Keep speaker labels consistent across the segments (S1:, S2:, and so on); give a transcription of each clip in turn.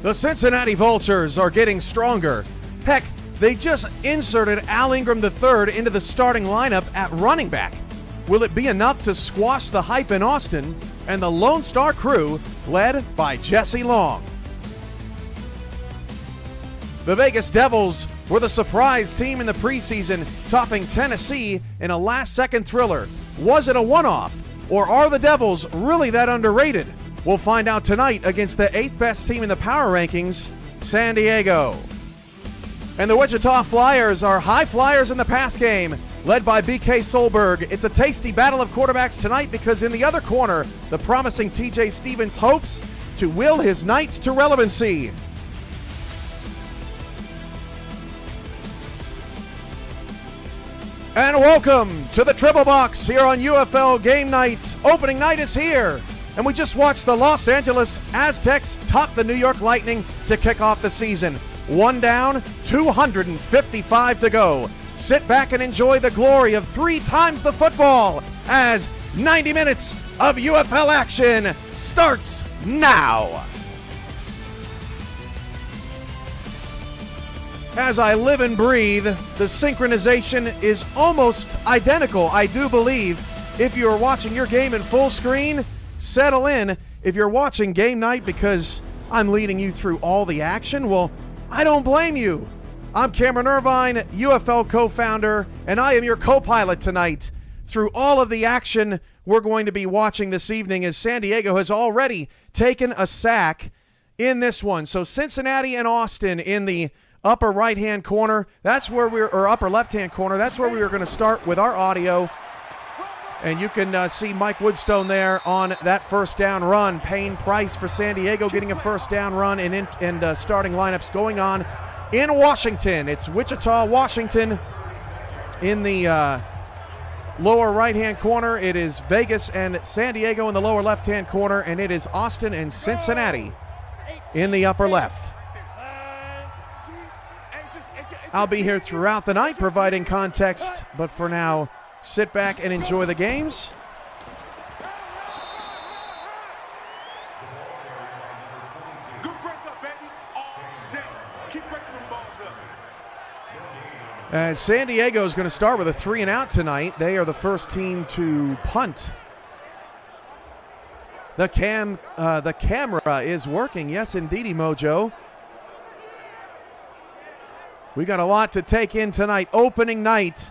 S1: The Cincinnati Vultures are getting stronger. Heck, they just inserted Al Ingram III into the starting lineup at running back. Will it be enough to squash the hype in Austin and the Lone Star crew led by Jesse Long? The Vegas Devils were the surprise team in the preseason, topping Tennessee in a last-second thriller. Was it a one-off, or are the Devils really that underrated? We'll find out tonight against the 8th best team in the power rankings, San Diego. And the Wichita Flyers are high flyers in the pass game, led by BK Solberg. It's a tasty battle of quarterbacks tonight because in the other corner, the promising TJ Stevens hopes to will his Knights to relevancy. And welcome to the Triple Box here on UFL Game Night. Opening night is here, and we just watched the Los Angeles Aztecs top the New York Lightning to kick off the season. One down, 255 to go. Sit back and enjoy the glory of 3 times the football as 90 minutes of UFL action starts now. As I live and breathe, the synchronization is almost identical, I do believe. If you're watching your game in full screen, settle in. If you're watching Game Night because I'm leading you through all the action, well, I don't blame you. I'm Cameron Irvine, UFL co-founder, and I am your co-pilot tonight through all of the action we're going to be watching this evening as San Diego has already taken a sack in this one. So Cincinnati and Austin in the upper right-hand corner, that's where or upper left-hand corner, that's where we are going to start with our audio. And you can see Mike Woodstone there on that first down run. Payne Price for San Diego getting a first down run, and starting lineups going on in Washington. It's Wichita, Washington in the lower right-hand corner. It is Vegas and San Diego in the lower left-hand corner, and it is Austin and Cincinnati in the upper left. I'll be here throughout the night providing context, but for now, sit back and enjoy the games. San Diego is going to start with a 3-and-out tonight. They are the first team to punt. The camera is working. Yes, indeedy, Mojo. We got a lot to take in tonight. Opening night.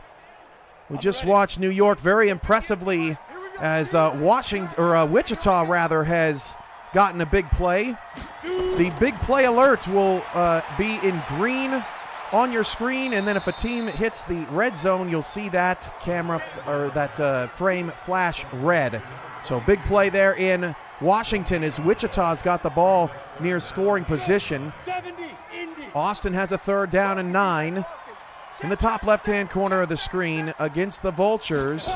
S1: We just watched New York very impressively as Wichita rather has gotten a big play. The big play alert will be in green on your screen, and then if a team hits the red zone, you'll see that camera frame flash red. So big play there in Washington as Wichita's got the ball near scoring position. Austin has a 3rd down and 9. In the top left-hand corner of the screen against the Vultures,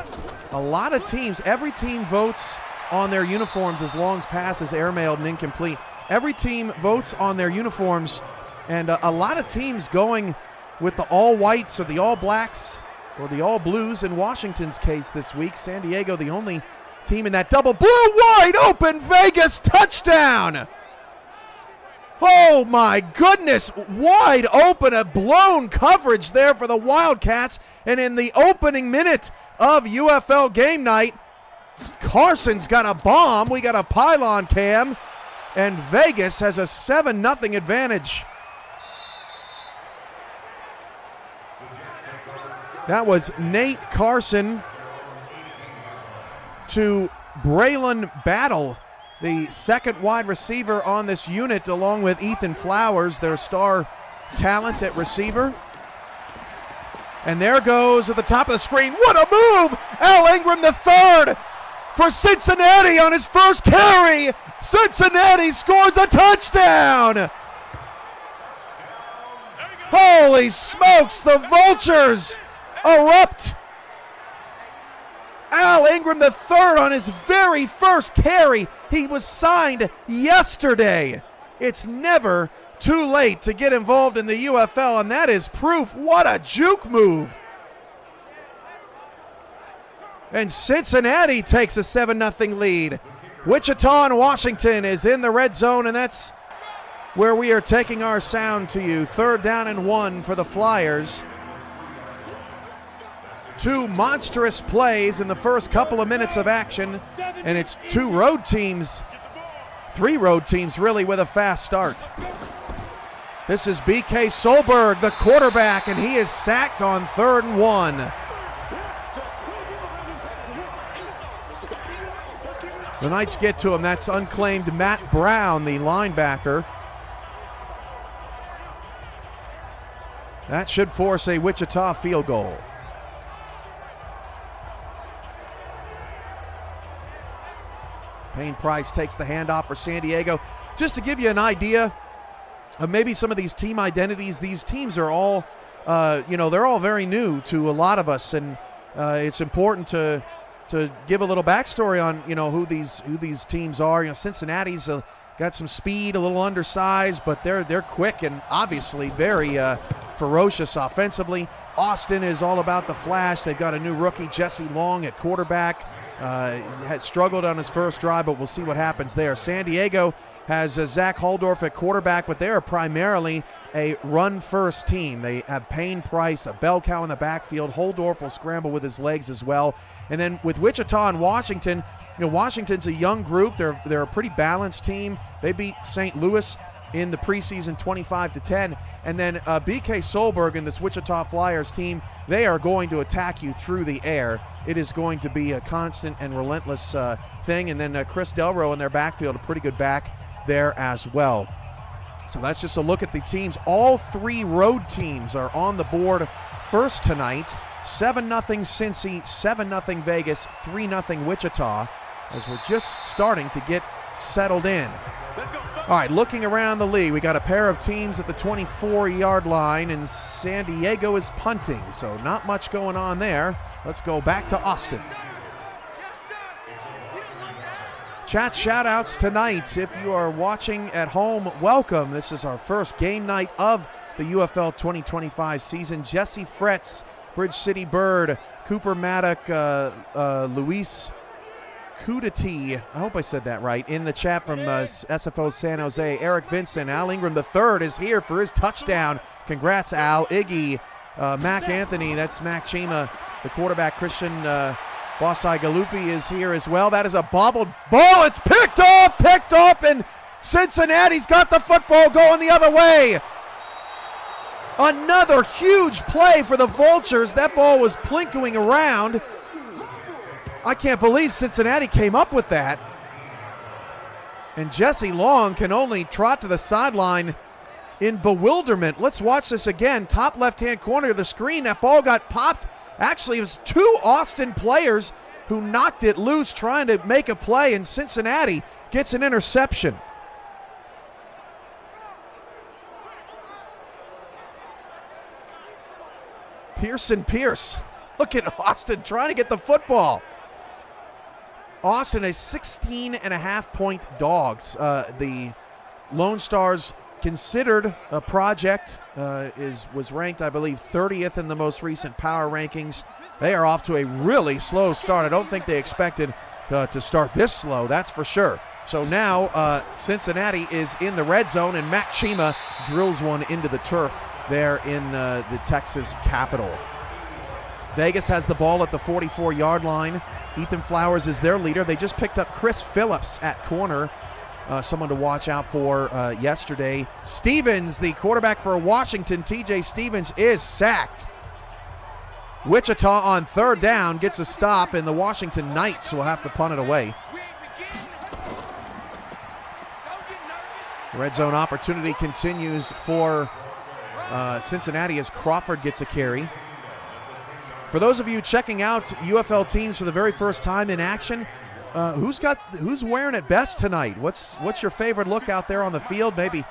S1: a lot of teams, every team votes on their uniforms as long as pass is airmailed and incomplete. Every team votes on their uniforms, and a lot of teams going with the all-whites or the all-blacks or the all-blues in Washington's case this week. San Diego, the only team in that double blue, wide open, Vegas touchdown! Oh my goodness, wide open, a blown coverage there for the Wildcats. And in the opening minute of UFL Game Night, Carson's got a bomb. We got a pylon cam, and Vegas has a 7-0 advantage. That was Nate Carson to Braylon Battle, the second wide receiver on this unit, along with Ethan Flowers, their star talent at receiver. And there goes at the top of the screen. What a move! Al Ingram III for Cincinnati on his first carry. Cincinnati scores a touchdown! Holy smokes, the Vultures erupt. Al Ingram III on his very first carry. He was signed yesterday. It's never too late to get involved in the UFL, and that is proof. What a juke move. And Cincinnati takes a 7-0 lead. Wichita and Washington is in the red zone, and that's where we are taking our sound to you. 3rd down and 1 for the Flyers. 2 monstrous plays in the first couple of minutes of action, and it's 3 road teams really with a fast start. This is BK Solberg, the quarterback, and he is sacked on 3rd and 1. The Knights get to him. That's unclaimed Matt Brown, the linebacker. That should force a Wichita field goal. Payne Price takes the handoff for San Diego. Just to give you an idea of maybe some of these team identities, these teams are all, they're all very new to a lot of us, and it's important to give a little backstory on, who these teams are. Cincinnati's got some speed, a little undersized, but they're quick and obviously very ferocious offensively. Austin is all about the flash. They've got a new rookie, Jesse Long, at quarterback. Had struggled on his first drive, but we'll see what happens there. San Diego has Zach Huldorf at quarterback, but they are primarily a run-first team. They have Payne Price, a bell cow in the backfield. Huldorf will scramble with his legs as well. And then with Wichita and Washington, Washington's a young group. They're a pretty balanced team. They beat St. Louis in the preseason 25-10. And then BK Solberg and this Wichita Flyers team, they are going to attack you through the air. It is going to be a constant and relentless thing. And then Chris Delro in their backfield, a pretty good back there as well. So that's just a look at the teams. All 3 road teams are on the board first tonight. 7-0 Cincy, 7-0 Vegas, 3-0 Wichita, as we're just starting to get settled in. All right, looking around the league, we got a pair of teams at the 24-yard line, and San Diego is punting, so not much going on there. Let's go back to Austin. Chat shout-outs tonight. If you are watching at home, welcome. This is our first game night of the UFL 2025 season. Jesse Fretz, Bridge City Bird, Cooper Maddock, Luis Kudati, I hope I said that right, in the chat from SFO San Jose. Eric Vincent, Al Ingram III is here for his touchdown. Congrats, Al. Iggy, Mac Anthony, that's Mac Chima, the quarterback. Christian Bossai Galupi is here as well. That is a bobbled ball. It's picked off, and Cincinnati's got the football going the other way. Another huge play for the Vultures. That ball was plinking around. I can't believe Cincinnati came up with that. And Jesse Long can only trot to the sideline in bewilderment. Let's watch this again. Top left-hand corner of the screen. That ball got popped. Actually, it was 2 Austin players who knocked it loose trying to make a play, and Cincinnati gets an interception. Pearson Pierce. Look at Austin trying to get the football. Austin is 16.5-point dogs. The Lone Stars, considered a project, was ranked, I believe, 30th in the most recent power rankings. They are off to a really slow start. I don't think they expected to start this slow, that's for sure. So now Cincinnati is in the red zone, and Mac Chima drills one into the turf there in the Texas Capitol. Vegas has the ball at the 44-yard line. Ethan Flowers is their leader. They just picked up Chris Phillips at corner, someone to watch out for yesterday. Stevens, the quarterback for Washington, TJ Stevens, is sacked. Wichita on 3rd down gets a stop, and the Washington Knights will have to punt it away. Red zone opportunity continues for Cincinnati as Crawford gets a carry. For those of you checking out UFL teams for the very first time in action, who's wearing it best tonight? What's your favorite look out there on the field? Maybe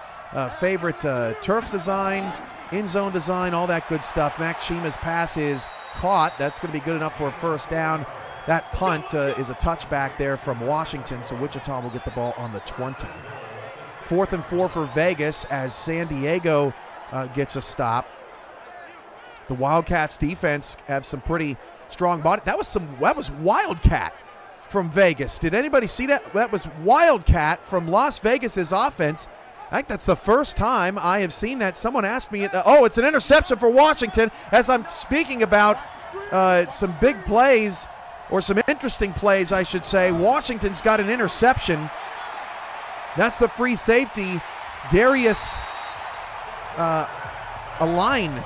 S1: favorite turf design, end zone design, all that good stuff. Mac Chima's pass is caught. That's going to be good enough for a first down. That punt is a touchback there from Washington, so Wichita will get the ball on the 20. 4th and 4 for Vegas as San Diego gets a stop. The Wildcats defense have some pretty strong body. That was Wildcat from Vegas. Did anybody see that? That was Wildcat from Las Vegas's offense. I think that's the first time I have seen that. Someone asked me, oh, it's an interception for Washington, as I'm speaking about some big plays, or some interesting plays, I should say. Washington's got an interception. That's the free safety, Darius Aline,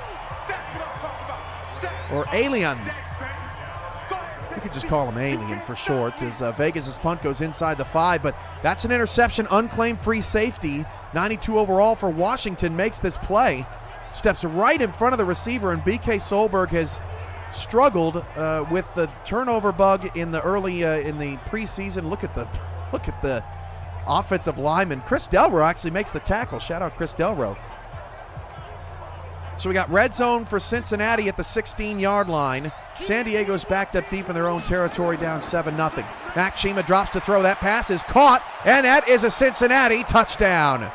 S1: or Alien. We could just call him Alien for short, as Vegas' punt goes inside the 5, but that's an interception, unclaimed free safety. 92 overall for Washington makes this play. Steps right in front of the receiver, and BK Solberg has struggled with the turnover bug in the early in the preseason. Look at the offensive lineman. Chris Delro actually makes the tackle. Shout out Chris Delro. So we got red zone for Cincinnati at the 16-yard line. San Diego's backed up deep in their own territory, down 7-0. Max Shima drops to throw. That pass is caught, and that is a Cincinnati touchdown.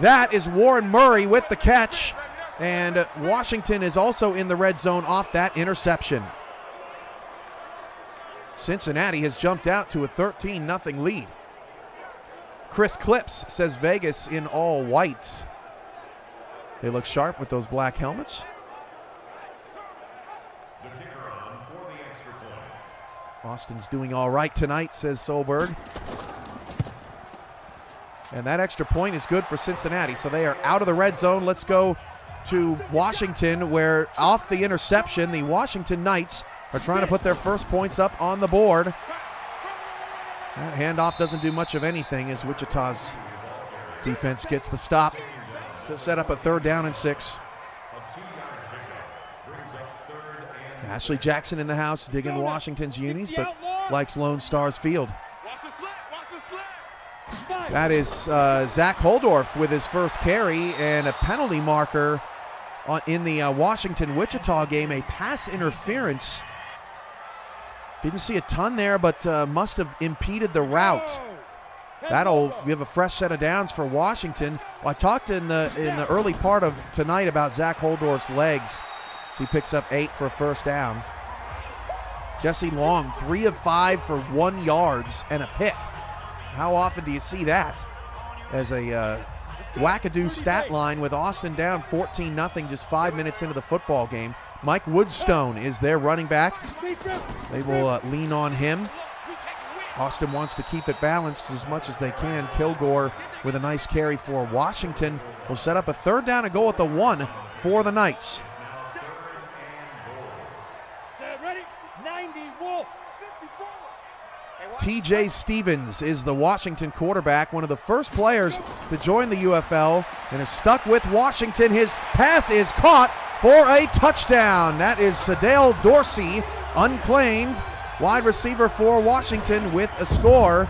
S1: That is Warren Murray with the catch, and Washington is also in the red zone off that interception. Cincinnati has jumped out to a 13-0 lead. Chris Clips says Vegas in all white. They look sharp with those black helmets. Austin's doing all right tonight, says Solberg. And that extra point is good for Cincinnati. So they are out of the red zone. Let's go to Washington, where off the interception, the Washington Knights are trying to put their first points up on the board. That handoff doesn't do much of anything as Wichita's defense gets the stop to set up a 3rd down and 6. Ashley Jackson in the house, digging Washington's unis, but likes Lone Stars Field. That is Zach Holdorf with his first carry, and a penalty marker in the Washington-Wichita game, a pass interference. Didn't see a ton there, but must have impeded the route. That'll give a fresh set of downs for Washington. Well, I talked in the early part of tonight about Zach Holdorf's legs. So he picks up 8 for a first down. Jesse Long, 3 of 5 for 1 yards and a pick. How often do you see that as a wackadoo stat line with Austin down 14-0 just 5 minutes into the football game? Mike Woodstone is their running back. They will lean on him. Austin wants to keep it balanced as much as they can. Kilgore with a nice carry for Washington will set up a 3rd down and goal at the 1 for the Knights. TJ Stevens is the Washington quarterback, one of the first players to join the UFL, and is stuck with Washington. His pass is caught for a touchdown. That is Sadale Dorsey, unclaimed, wide receiver for Washington with a score.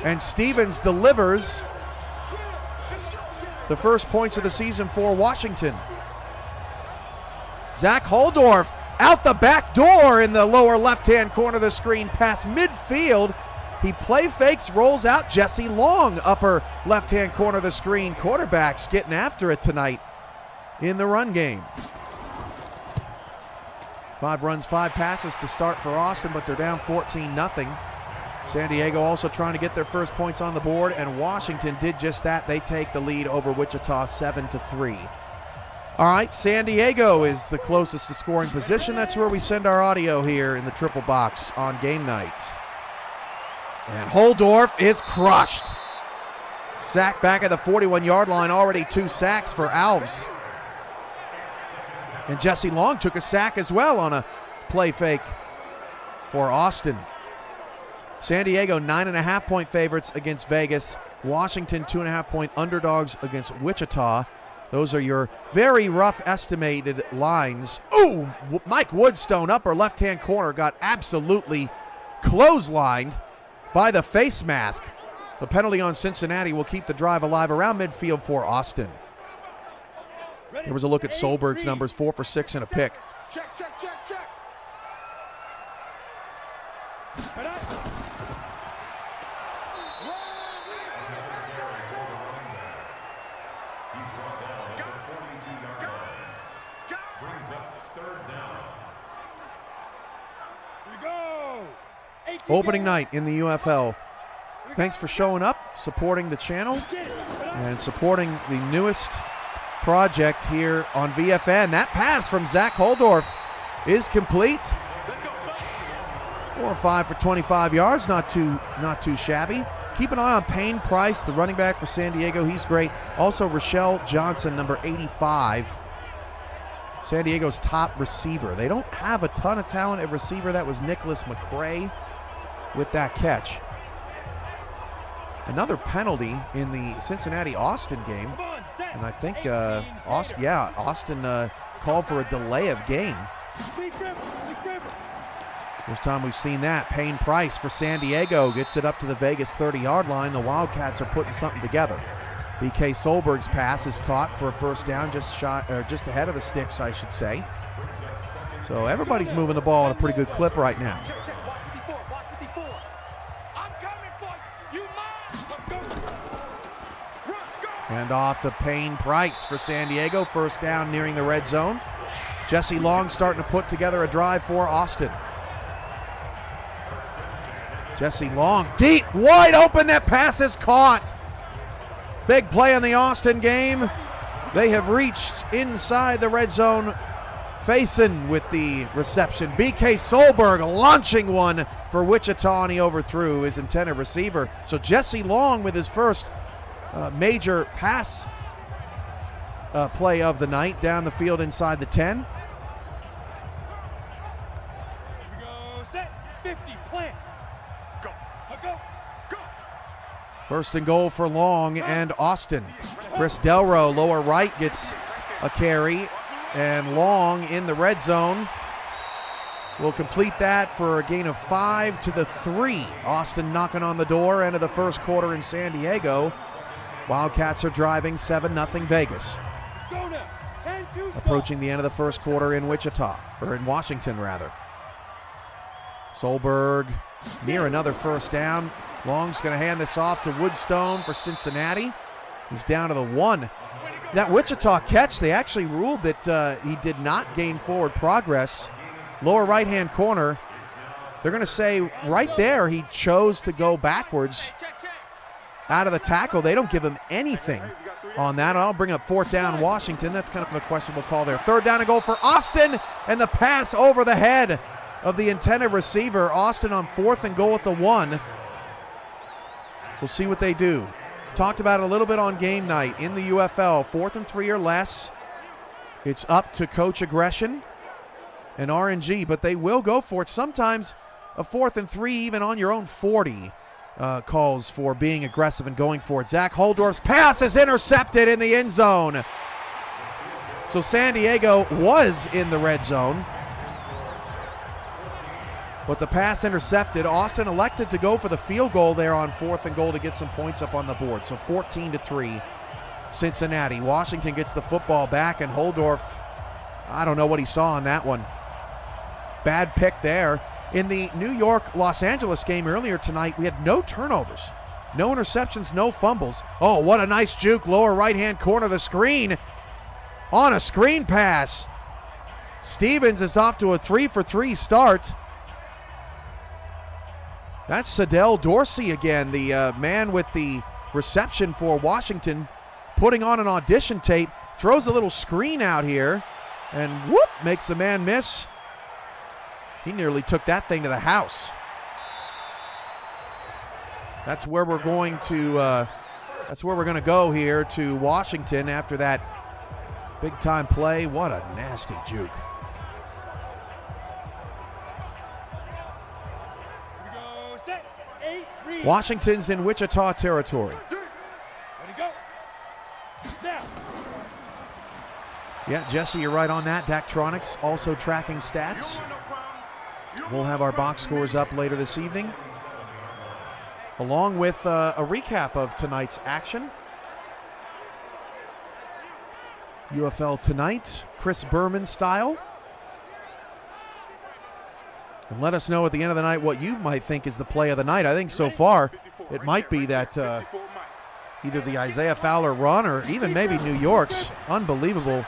S1: And Stevens delivers the first points of the season for Washington. Zach Holdorf out the back door in the lower left-hand corner of the screen, past midfield. He play fakes, rolls out. Jesse Long, upper left-hand corner of the screen. Quarterbacks getting after it tonight in the run game. 5 runs, 5 passes to start for Austin, but they're down 14-0. San Diego also trying to get their first points on the board, and Washington did just that. They take the lead over Wichita 7-3. All right, San Diego is the closest to scoring position. That's where we send our audio here in the triple box on game night. And Holdorf is crushed. Sack back at the 41-yard line, already 2 sacks for Alves. And Jesse Long took a sack as well on a play fake for Austin. San Diego 9.5-point favorites against Vegas. Washington 2.5-point underdogs against Wichita. Those are your very rough estimated lines. Ooh, Mike Woodstone, upper left-hand corner, got absolutely clotheslined by the face mask. The penalty on Cincinnati will keep the drive alive around midfield for Austin. There was a look at Solberg's numbers, 4 for 6 and a pick.
S2: Check.
S1: Opening night in the UFL. Thanks for showing up. supporting the channel and supporting the newest project here on VFN. That pass from Zach Holdorf is complete. 4 or 5 for 25 yards, not too shabby. Keep an eye on Payne Price, the running back for San Diego. He's great. Also, Rochelle Johnson, number 85, San Diego's top receiver. They don't have a ton of talent at receiver. That was Nicholas McRae with that catch. Another penalty in the Cincinnati-Austin game. And I think Austin called for a delay of game. First time we've seen that. Payne Price for San Diego gets it up to the Vegas 30-yard line. The Wildcats are putting something together. BK Solberg's pass is caught for a first down, just ahead of the sticks, I should say. So everybody's moving the ball at a pretty good clip right now. And off to Payne Price for San Diego. First down nearing the red zone. Jesse Long starting to put together a drive for Austin. Jesse Long, deep, wide open. That pass is caught. Big play in the Austin game. They have reached inside the red zone. Faison with the reception. BK Solberg launching one for Wichita, and he overthrew his intended receiver. So Jesse Long with his first major pass play of the night down the field inside the 10.
S2: Here we go, set, 50, plant. Go, go, go.
S1: First and goal for Long and Austin. Chris Delro, lower right, gets a carry, and Long in the red zone will complete that for a gain of 5 to the 3. Austin knocking on the door, end of the first quarter in San Diego. Wildcats are driving 7-0 Vegas. Approaching the end of the first quarter in Wichita, or in Washington rather. Solberg near another first down. Long's going to hand this off to Woodstone for Cincinnati. He's down to the 1. That Wichita catch, they actually ruled that he did not gain forward progress. Lower right-hand corner, they're going to say right there he chose to go backwards out of the tackle. They don't give him anything on that. I'll bring up fourth down Washington. That's kind of a questionable call there. Third down and goal for Austin, and the pass over the head of the intended receiver. Austin on 4th and goal at the 1. We'll see what they do. Talked about it a little bit on game night in the UFL. 4th and 3 or less. It's up to coach aggression and RNG, but they will go for it. Sometimes a 4th and 3 even on your own 40 calls for being aggressive and going for it. Zach Holdorf's pass is intercepted in the end zone. So San Diego was in the red zone, but the pass intercepted. Austin elected to go for the field goal there on 4th and goal to get some points up on the board. So 14-3 Cincinnati. Washington gets the football back, and Holdorf, I don't know what he saw on that one. Bad pick there. In the New York-Los Angeles game earlier tonight, we had no turnovers, no interceptions, no fumbles. Oh, what a nice juke, lower right-hand corner of the screen. On a screen pass. Stevens is off to a 3-for-3 start. That's Sadell Dorsey again, the man with the reception for Washington, putting on an audition tape, throws a little screen out here, and whoop, makes the man miss. He nearly took that thing to the house. That's where we're going to go here, to Washington after that big-time play. What a nasty juke. Washington's in Wichita territory. Yeah, Jesse, you're right on that. Daktronics also tracking stats. We'll have our box scores up later this evening, along with a recap of tonight's action. UFL tonight, Chris Berman style. And let us know at the end of the night what you might think is the play of the night. I think so far it might be that either the Isaiah Fowler run or even maybe New York's unbelievable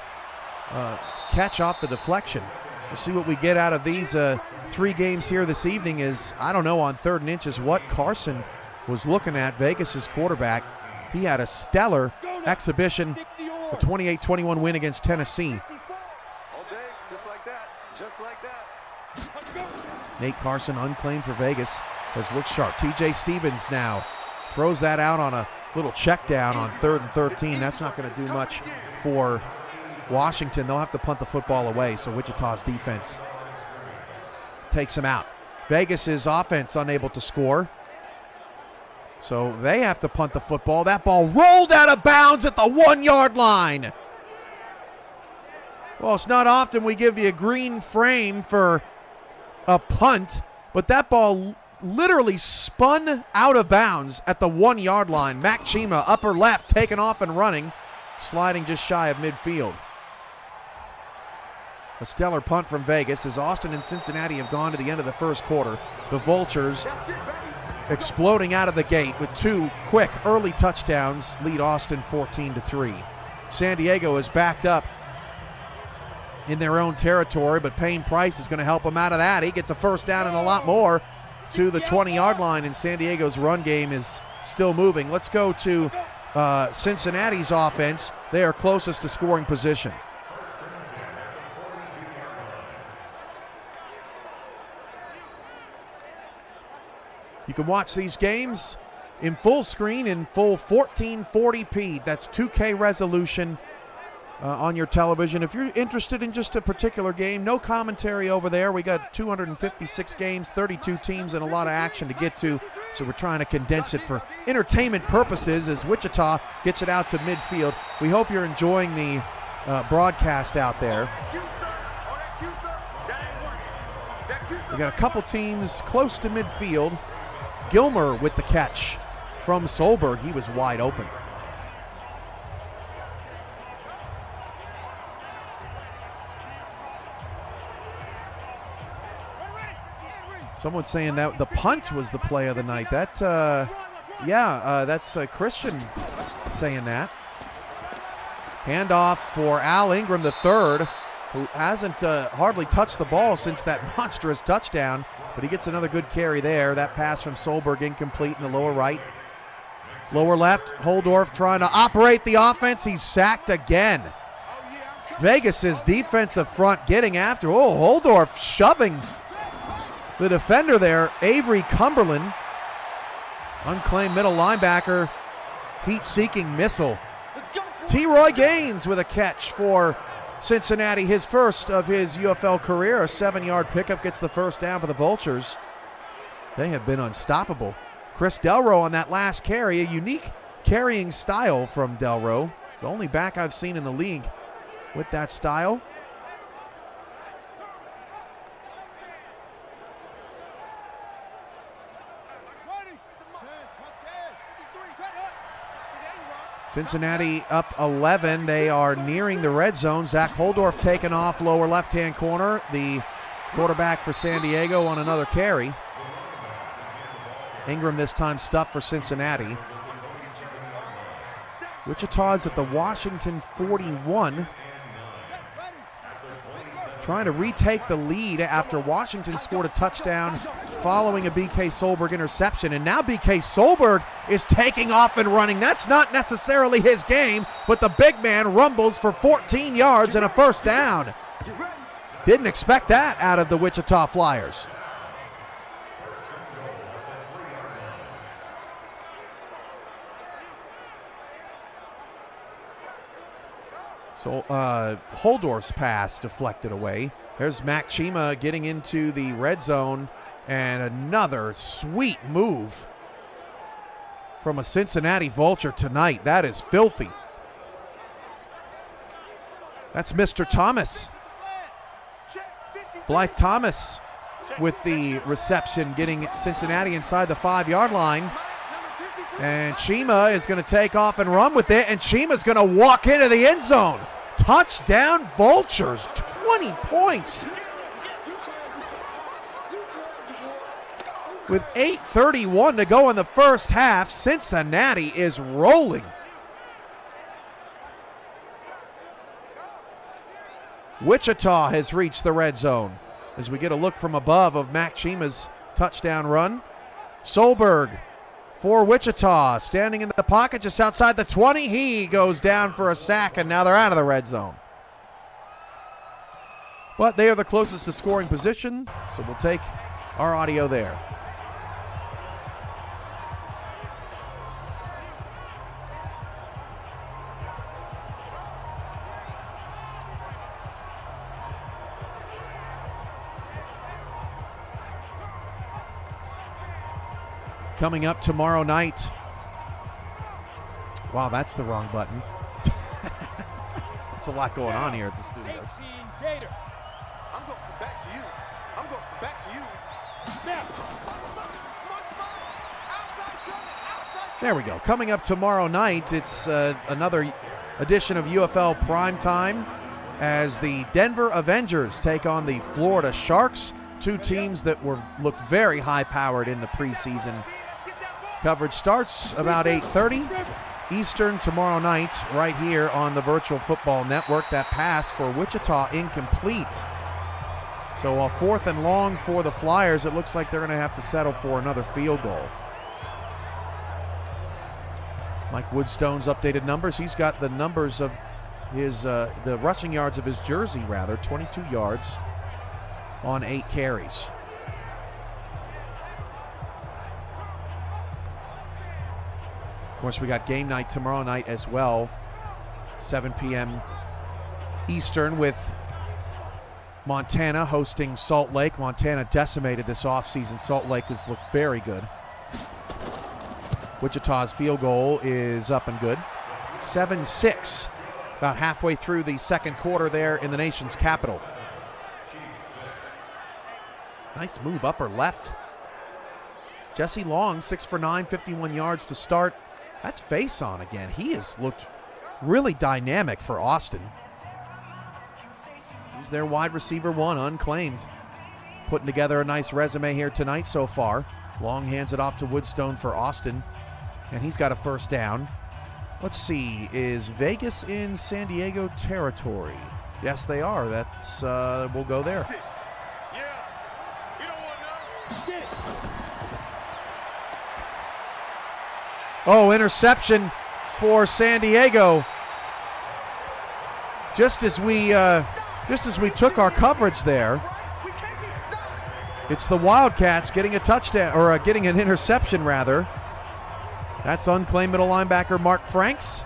S1: catch off the deflection. We'll see what we get out of these 3 games here this evening. Is, I don't know, on 3rd and inches what Carson was looking at, Vegas's quarterback. He had a stellar exhibition, a 28-21 win against Tennessee.
S3: All day, just like that, just like that.
S1: Nate Carson unclaimed for Vegas, has looked sharp. TJ Stevens now throws that out on a little check down on 3rd and 13. That's not going to do much for Washington. They'll have to punt the football away, so Wichita's defense takes him out. Vegas's offense unable to score, so they have to punt the football. That ball rolled out of bounds at the 1-yard line. Well, it's not often we give you a green frame for a punt, but that ball literally spun out of bounds at the 1-yard line. Mac Chima, upper left, taking off and running, sliding just shy of midfield. A stellar punt from Vegas as Austin and Cincinnati have gone to the end of the first quarter. The Vultures exploding out of the gate with 2 quick early touchdowns, lead Austin 14-3. San Diego is backed up in their own territory, but Payne Price is going to help them out of that. He gets a first down and a lot more to the 20-yard line, and San Diego's run game is still moving. Let's go to Cincinnati's offense. They are closest to scoring position. You can watch these games in full screen in full 1440p. That's 2K resolution on your television. If you're interested in just a particular game, no commentary over there. We got 256 games, 32 teams, and a lot of action to get to. So we're trying to condense it for entertainment purposes as Wichita gets it out to midfield. We hope you're enjoying the broadcast out there. We got a couple teams close to midfield. Gilmer with the catch from Solberg. He was wide open. Someone's saying that the punt was the play of the night. That's Christian saying that. Handoff for Al Ingram III, who hasn't hardly touched the ball since that monstrous touchdown, but he gets another good carry there. That pass from Solberg incomplete in the lower right. Lower left, Holdorf trying to operate the offense. He's sacked again. Vegas's defensive front getting after. Oh, Holdorf shoving the defender there, Avery Cumberland. Unclaimed middle linebacker, heat-seeking missile. T. Roy Gaines with a catch for Cincinnati, his first of his UFL career. A 7-yard pickup gets the first down for the Vultures. They have been unstoppable. Chris Delro on that last carry, a unique carrying style from Delro. It's the only back I've seen in the league with that style. Cincinnati up 11. They are nearing the red zone. Zach Holdorf taken off lower left-hand corner. The quarterback for San Diego on another carry. Ingram this time stuffed for Cincinnati. Wichita's at the Washington 41. Trying to retake the lead after Washington scored a touchdown following a BK Solberg interception. And now BK Solberg is taking off and running. That's not necessarily his game, but the big man rumbles for 14 yards and a first down. Didn't expect that out of the Wichita Flyers. So Holdorf's pass deflected away. There's Mac Chima getting into the red zone, and another sweet move from a Cincinnati Vulture tonight. That is filthy. That's Mr. Thomas. Blythe Thomas with the reception, getting Cincinnati inside the 5-yard line. And Chima is going to take off and run with it, and Chima's going to walk into the end zone. Touchdown Vultures, 20 points. With 8:31 to go in the first half, Cincinnati is rolling. Wichita has reached the red zone as we get a look from above of Mac Chima's touchdown run. Solberg for Wichita. Standing in the pocket just outside the 20. He goes down for a sack, and now they're out of the red zone. But they are the closest to scoring position, so we'll take our audio there. Coming up tomorrow night. Wow, that's the wrong button. There's a lot going on here at the studio.
S3: I'm going back to you. I'm going back to you.
S1: There we go. Coming up tomorrow night, it's another edition of UFL Primetime as the Denver Avengers take on the Florida Sharks, two teams that looked very high-powered in the preseason. Coverage starts about 8:30 Eastern tomorrow night right here on the Virtual Football Network. That pass for Wichita incomplete. So a 4th and long for the Flyers. It looks like they're going to have to settle for another field goal. Mike Woodstone's updated numbers. He's got the numbers of his the rushing yards of his jersey, rather, 22 yards on 8 carries. Of course, we got game night tomorrow night as well, 7 p.m. Eastern, with Montana hosting Salt Lake. Montana decimated this offseason. Salt Lake has looked very good. Wichita's field goal is up and good. 7-6, about halfway through the second quarter there in the nation's capital. Nice move, upper left. Jesse Long, 6 for 9, 51 yards to start. That's face on again. He has looked really dynamic for Austin. He's their wide receiver 1, unclaimed. Putting together a nice resume here tonight so far. Long hands it off to Woodstone for Austin, and he's got a first down. Let's see, is Vegas in San Diego territory? Yes, they are. That's we'll go there. Oh, interception for San Diego. Just as we took our coverage there, it's the Wildcats getting a touchdown, or getting an interception rather. That's unclaimed middle linebacker Mark Franks.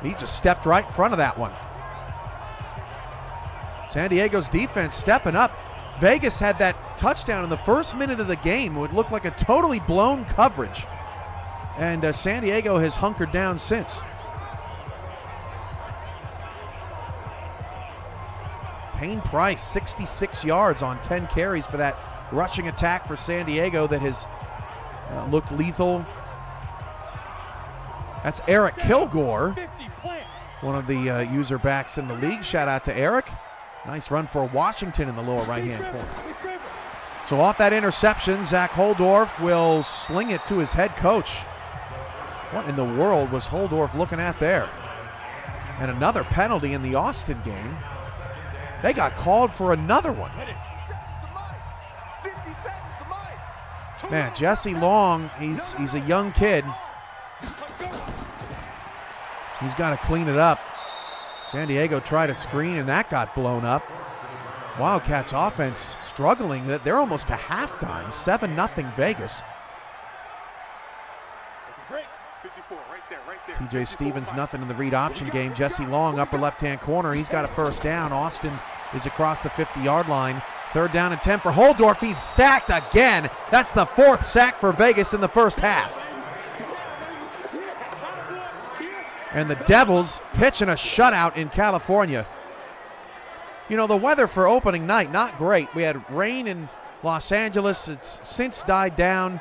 S1: He just stepped right in front of that one. San Diego's defense stepping up. Vegas had that touchdown in the first minute of the game. It would look like a totally blown coverage. And San Diego has hunkered down since. Payne Price, 66 yards on 10 carries for that rushing attack for San Diego that has looked lethal. That's Eric Kilgore, one of the user backs in the league. Shout out to Eric. Nice run for Washington in the lower right-hand corner. So off that interception, Zach Holdorf will sling it to his head coach. What in the world was Holdorf looking at there? And another penalty in the Austin game. They got called for another one. Man, Jesse Long, he's a young kid. He's got to clean it up. San Diego tried a screen, and that got blown up. Wildcats offense struggling. They're almost to halftime. 7-0 Vegas. TJ Stevens, nothing in the read option game. Jesse Long, upper left-hand corner. He's got a first down. Austin is across the 50-yard line. 3rd down and 10 for Holdorf. He's sacked again. That's the 4th sack for Vegas in the first half. And the Devils pitching a shutout in California. You know, the weather for opening night, not great. We had rain in Los Angeles. It's since died down.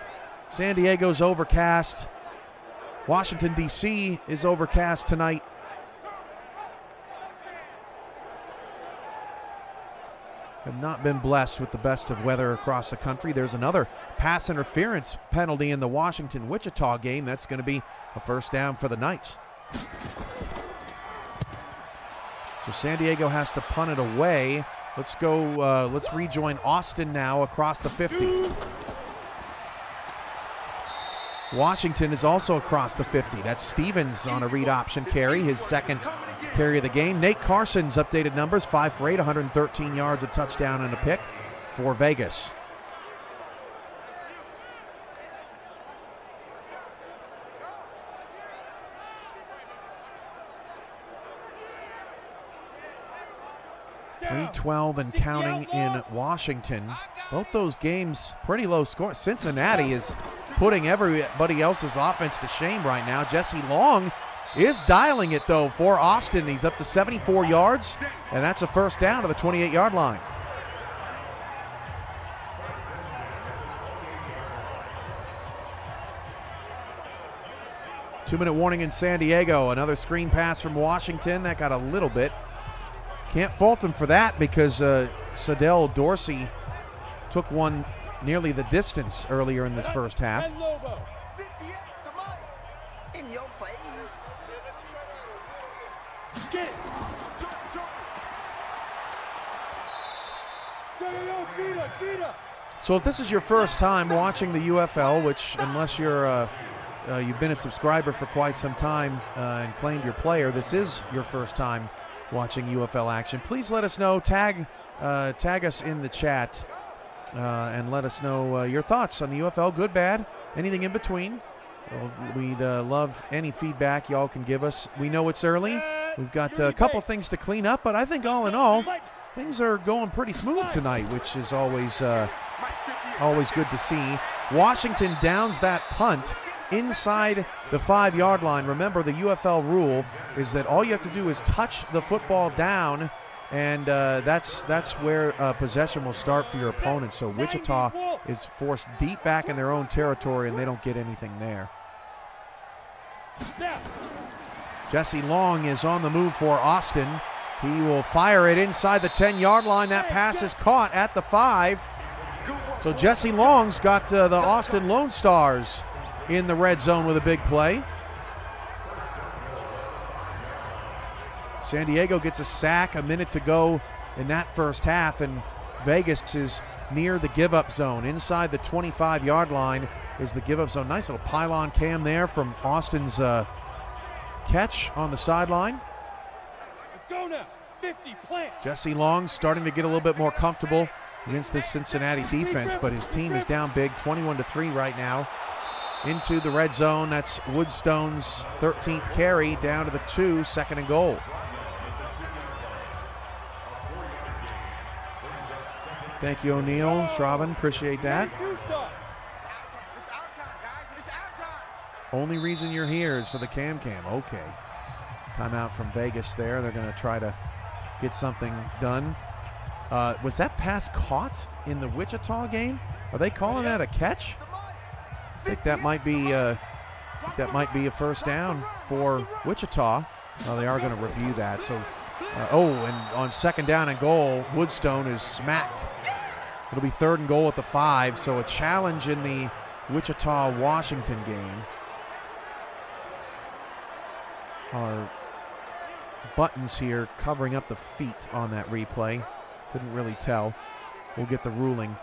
S1: San Diego's overcast. Washington, D.C. is overcast tonight. Have not been blessed with the best of weather across the country. There's another pass interference penalty in the Washington-Wichita game. That's going to be a first down for the Knights. So San Diego has to punt it away. Let's go, let's rejoin Austin now across the 50. Washington is also across the 50. That's Stevens on a read option carry, his second carry of the game. Nate Carson's updated numbers, 5 for 8, 113 yards, a touchdown, and a pick for Vegas. .312 and counting in Washington. Both those games pretty low score. Cincinnati is putting everybody else's offense to shame right now. Jesse Long is dialing it, though, for Austin. He's up to 74 yards, and that's a first down to the 28-yard line. Two-minute warning in San Diego. Another screen pass from Washington. That got a little bit. Can't fault him for that because Sadell Dorsey took one nearly the distance earlier in this first half.
S3: In your face.
S2: Get it. Cheetah.
S1: So if this is your first time watching the UFL, which unless you're you've been a subscriber for quite some time and claimed your player, this is your first time watching UFL action, please let us know. Tag us in the chat and let us know your thoughts on the UFL, good, bad, anything in between. We'd love any feedback y'all can give us. We know it's early. We've got a couple things to clean up, but I think all in all, things are going pretty smooth tonight, which is always good to see. Washington downs that punt inside the 5-yard line. Remember, the UFL rule is that all you have to do is touch the football down, and that's where possession will start for your opponent. So Wichita is forced deep back in their own territory, and they don't get anything there. Jesse Long is on the move for Austin. He will fire it inside the 10-yard line. That pass is caught at the 5. So Jesse Long's got the Austin Lone Stars in the red zone with a big play. San Diego gets a sack, a minute to go in that first half, and Vegas is near the give-up zone. Inside the 25-yard line is the give-up zone. Nice little pylon cam there from Austin's catch on the sideline.
S2: Let's go now. 50 plant.
S1: Jesse Long starting to get a little bit more comfortable against this Cincinnati defense, but his team is down big, 21-3 right now. Into the red zone. That's Woodstone's 13th carry, down to the 2, 2nd and goal. Thank you, O'Neill. Schraben, appreciate that. Only reason you're here is for the cam. Okay. Timeout from Vegas there. They're going to try to get something done. Was that pass caught in the Wichita game? Are they calling that a catch? I think that might be a first down for Wichita. They are going to review that. So, and on 2nd down and goal, Woodstone is smacked. It'll be 3rd and goal at the 5. So a challenge in the Wichita-Washington game. Our buttons here covering up the feet on that replay. Couldn't really tell. We'll get the ruling.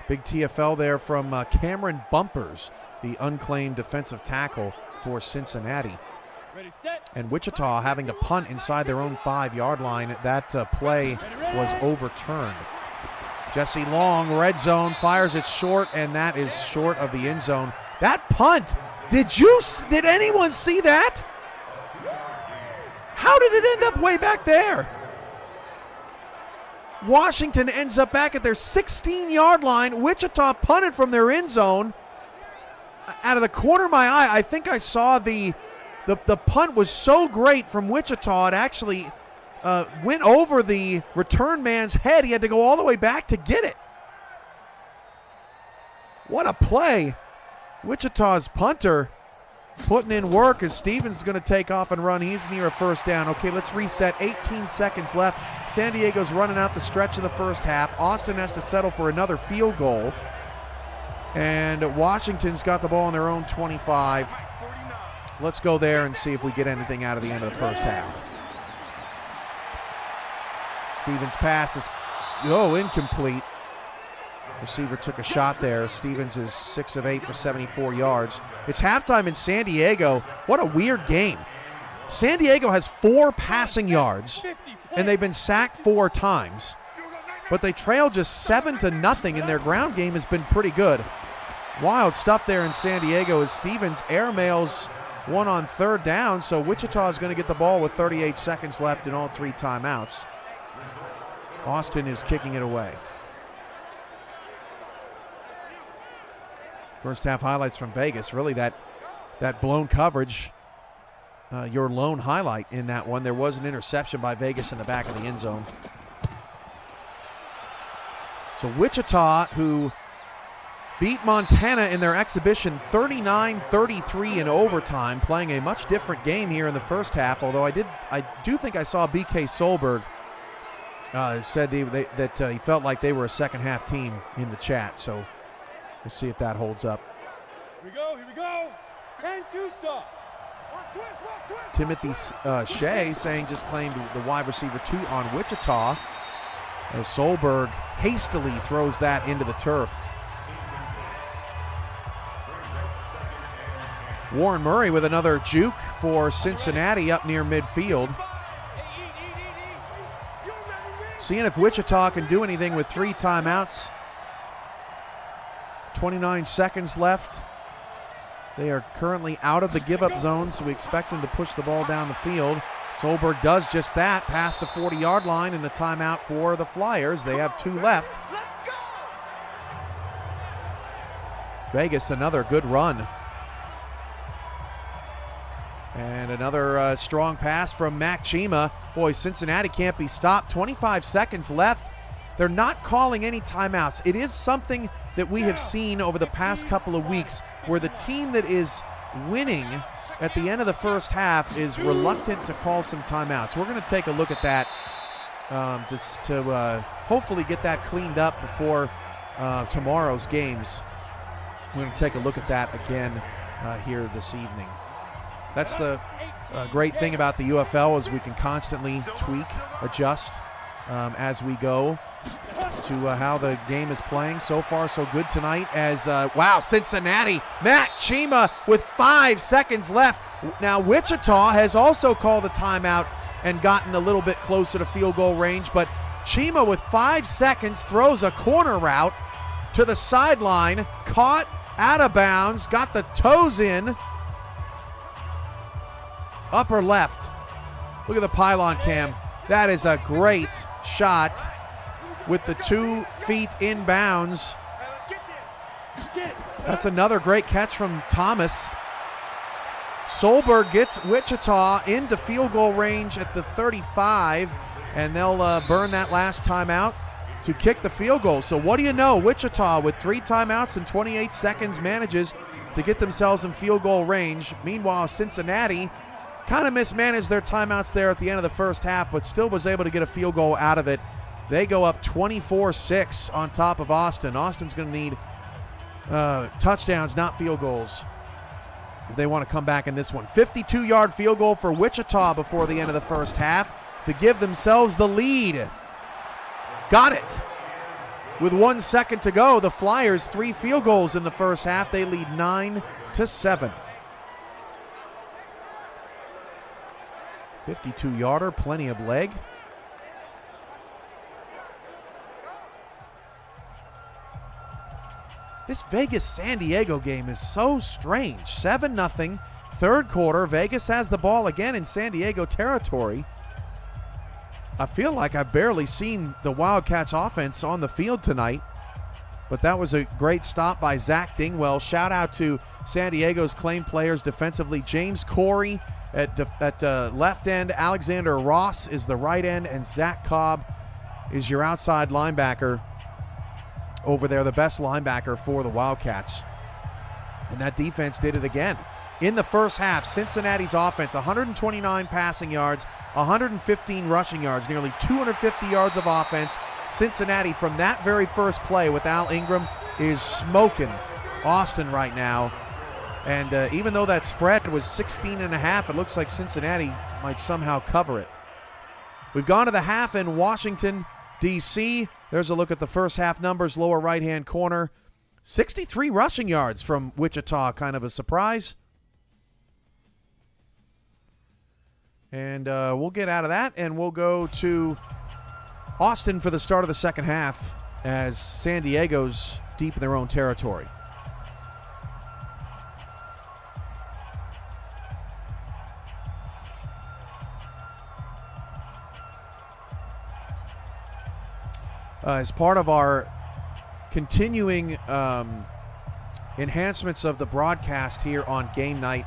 S1: Big TFL there from Cameron Bumpers, the unclaimed defensive tackle for Cincinnati.
S2: Ready, set.
S1: And Wichita having to punt inside their own 5-yard line. That play was overturned. Jesse Long, red zone, fires it short, and that is short of the end zone. That punt, did anyone see that? How did it end up way back there? Washington ends up back at their 16-yard line. Wichita punted from their end zone. Out of the corner of my eye, I think I saw the punt was so great from Wichita, it actually went over the return man's head. He had to go all the way back to get it. What a play. Wichita's punter putting in work as Stevens is going to take off and run. He's near a first down. Okay, let's reset. 18 seconds left. San Diego's running out the stretch of the first half. Austin has to settle for another field goal. And Washington's got the ball on their own 25. Let's go there and see if we get anything out of the end of the first half. Stevens' pass is, incomplete. Receiver took a shot there. Stevens is 6 of 8 for 74 yards. It's halftime in San Diego. What a weird game. San Diego has 4 passing yards, and they've been sacked 4 times. But they trail just 7-0, and their ground game has been pretty good. Wild stuff there in San Diego as Stevens airmails one on 3rd down, so Wichita is going to get the ball with 38 seconds left in all 3 timeouts. Austin is kicking it away. First half highlights from Vegas. Really that blown coverage, your lone highlight in that one. There was an interception by Vegas in the back of the end zone. So Wichita, who beat Montana in their exhibition 39-33 in overtime, playing a much different game here in the first half, although I do think I saw BK Solberg said that he felt like they were a second half team in the chat, so we'll see if that holds up.
S2: Here we go. 10-2 stop.
S1: Timothy Shea saying just claimed the wide receiver 2 on Wichita as Solberg hastily throws that into the turf. Warren Murray with another juke for Cincinnati up near midfield. Seeing if Wichita can do anything with 3 timeouts. 29 seconds left. They are currently out of the give-up zone, so we expect them to push the ball down the field. Solberg does just that, past the 40-yard line, and a timeout for the Flyers. They have 2 left. Vegas, another good run. And another strong pass from Mac Chima. Boy, Cincinnati can't be stopped. 25 seconds left. They're not calling any timeouts. It is something that we have seen over the past couple of weeks where the team that is winning at the end of the first half is reluctant to call some timeouts. We're going to take a look at that to hopefully get that cleaned up before tomorrow's games. We're going to take a look at that again here this evening. That's the great thing about the UFL is we can constantly tweak, adjust as we go to how the game is playing. So far, so good tonight as, wow, Cincinnati, Matt Chima with 5 seconds left. Now, Wichita has also called a timeout and gotten a little bit closer to field goal range, but Chima with 5 seconds throws a corner route to the sideline, caught out of bounds, got the toes in, upper left. Look at the pylon cam. That is a great shot with the 2 feet in bounds. That's another great catch from Thomas. Solberg gets Wichita into field goal range at the 35, and they'll burn that last timeout to kick the field goal. So what do you know? Wichita with 3 timeouts and 28 seconds manages to get themselves in field goal range. Meanwhile, Cincinnati kind of mismanaged their timeouts there at the end of the first half, but still was able to get a field goal out of it. They go up 24-6 on top of Austin. Austin's going to need touchdowns, not field goals, if they want to come back in this one. 52-yard field goal for Wichita before the end of the first half to give themselves the lead. Got it. With 1 second to go, the Flyers 3 field goals in the first half. They lead 9-7. 52-yarder, plenty of leg. This Vegas-San Diego game is so strange. 7-0, third quarter. Vegas has the ball again in San Diego territory. I feel like I've barely seen the Wildcats offense on the field tonight, but that was a great stop by Zach Dingwell. Shout out to San Diego's claimed players defensively. James Corey at left end. Alexander Ross is the right end, and Zach Cobb is your outside linebacker over there, the best linebacker for the Wildcats. And that defense did it again. In the first half, Cincinnati's offense, 129 passing yards, 115 rushing yards, nearly 250 yards of offense. Cincinnati, from that very first play with Al Ingram, is smoking Austin right now. And even though that spread was 16.5, it looks like Cincinnati might somehow cover it. We've gone to the half in Washington, D.C. There's a look at the first half numbers, lower right-hand corner. 63 rushing yards from Wichita, kind of a surprise. And we'll get out of that, and we'll go to Austin for the start of the second half as San Diego's deep in their own territory. As part of our continuing enhancements of the broadcast here on Game Night,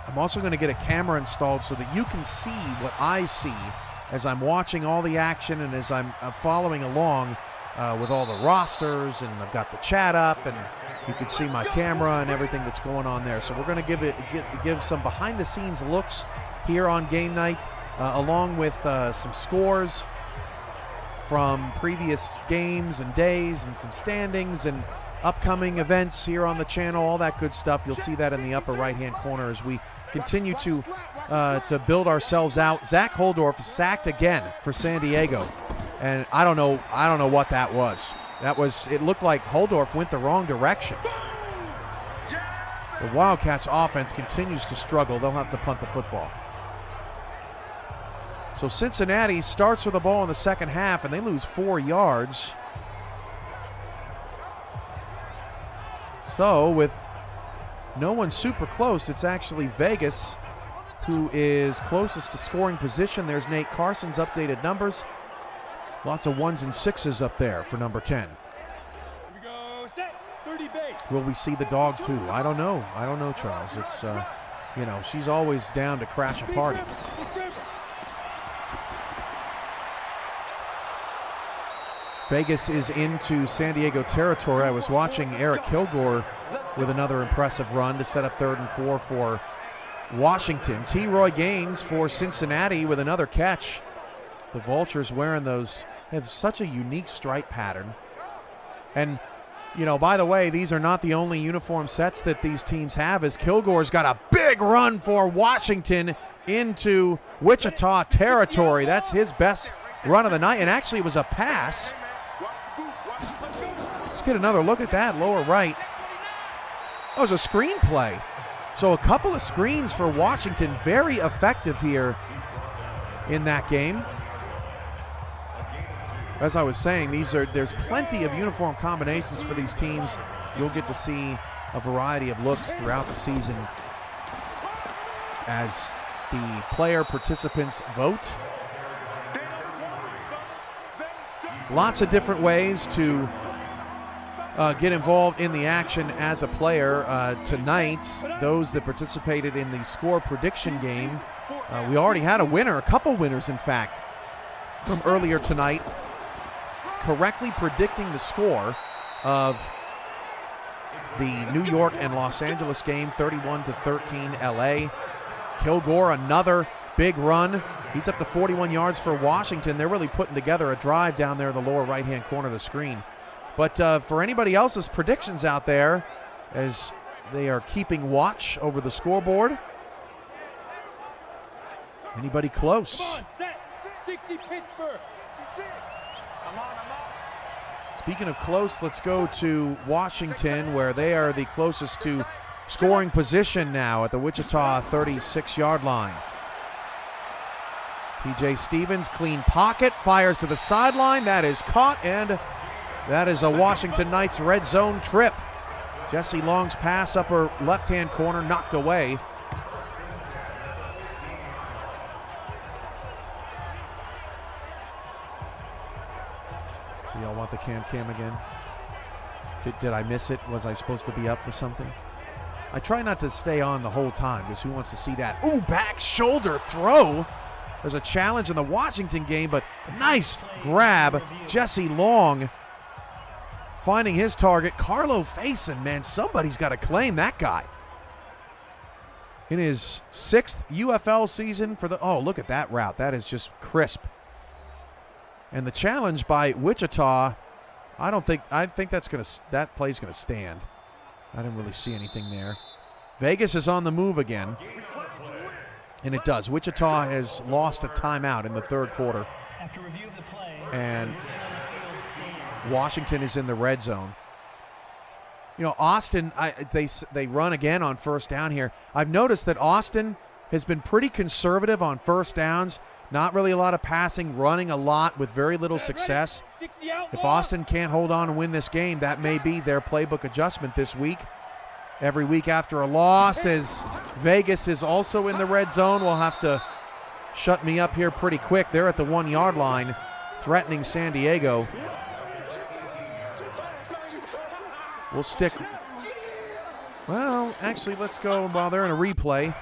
S1: I'm also going to get a camera installed so that you can see what I see as I'm watching all the action and as I'm following along with all the rosters, and I've got the chat up, and you can see my camera and everything that's going on there. So we're going to give some behind-the-scenes looks here on Game Night, along with some scores from previous games and days, and some standings and upcoming events here on the channel, all that good stuff. You'll see that in the upper right-hand corner as we continue to build ourselves out. Zach Holdorf sacked again for San Diego, and I don't know what that was. It looked like Holdorf went the wrong direction. The Wildcats offense continues to struggle. They'll have to punt the football. So Cincinnati starts with the ball in the second half, and they lose 4 yards. So with no one super close, it's actually Vegas who is closest to scoring position. There's Nate Carson's updated numbers. Lots of 1s and 6s up there for number 10.
S2: Here we go, set, 30 base.
S1: Will we see the dog too? I don't know, Charles. It's, she's always down to crash a party. Vegas is into San Diego territory. I was watching Eric Kilgore with another impressive run to set up 3rd and 4 for Washington. T. Roy Gaines for Cincinnati with another catch. The Vultures wearing those have such a unique stripe pattern. And, by the way, these are not the only uniform sets that these teams have, as Kilgore's got a big run for Washington into Wichita territory. That's his best run of the night, and actually it was a pass. Let's get another look at that, lower right. Oh, it was a screen play. So a couple of screens for Washington, very effective here in that game. As I was saying, there's plenty of uniform combinations for these teams. You'll get to see a variety of looks throughout the season as the player participants vote. Lots of different ways to get involved in the action as a player. Tonight, those that participated in the score prediction game, we already had a couple winners in fact, from earlier tonight, correctly predicting the score of the New York and Los Angeles game, 31-13 LA. Kilgore, another big run. He's up to 41 yards for Washington. They're really putting together a drive down there in the lower right-hand corner of the screen. But for anybody else's predictions out there, as they are keeping watch over the scoreboard, anybody close?
S2: Set, 60 Pittsburgh.
S1: Speaking of close, let's go to Washington, where they are the closest to scoring position now at the Wichita 36-yard line. P.J. Stevens, clean pocket, fires to the sideline. That is caught, and that is a Washington Knights red zone trip. Jesse Long's pass, upper left-hand corner, knocked away. Do y'all want the cam again? Did I miss it? Was I supposed to be up for something? I try not to stay on the whole time, because who wants to see that? Ooh, back shoulder throw. There's a challenge in the Washington game, but nice grab. Jesse Long finding his target. Carlo Faison, man, somebody's got to claim that guy. In his 6th UFL season for the, oh, look at that route. That is just crisp. And the challenge by Wichita, I think that play's going to stand. I didn't really see anything there. Vegas is on the move again. And it does. Wichita has lost a timeout in the third quarter.
S4: After review of the play,
S1: and Washington is in the red zone. You know, Austin, they run again on first down here. I've noticed that Austin has been pretty conservative on first downs. Not really a lot of passing, running a lot with very little success. If Austin can't hold on and win this game, that may be their playbook adjustment this week. Every week after a loss, as Vegas is also in the red zone, will have to shut me up here pretty quick. They're at the 1 yard line, threatening San Diego. We'll stick. Well, actually, let's go while they're in a replay.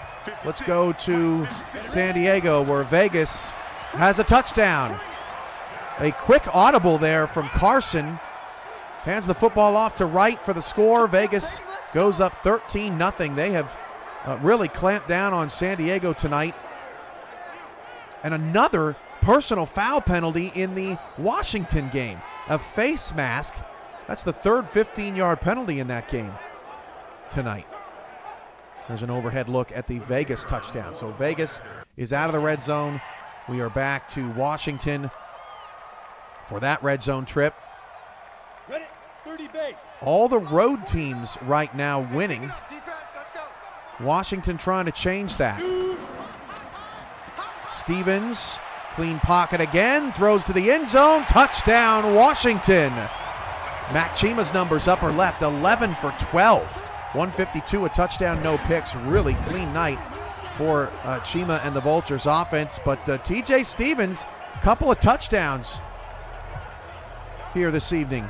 S1: Let's go to San Diego, where Vegas has a touchdown. A quick audible there from Carson. Hands the football off to Wright for the score. Vegas goes up 13-0. They have really clamped down on San Diego tonight. And another personal foul penalty in the Washington game. A face mask. That's the third 15-yard penalty in that game tonight. There's an overhead look at the Vegas touchdown. So Vegas is out of the red zone. We are back to Washington for that red zone trip.
S2: Ready, 30 base.
S1: All the road teams right now winning. Washington trying to change that. Stevens, clean pocket again, throws to the end zone. Touchdown, Washington. Mac Chima's numbers upper left, 11 for 12. 152, a touchdown, no picks. Really clean night for Chima and the Vultures offense. But TJ Stevens, a couple of touchdowns here this evening.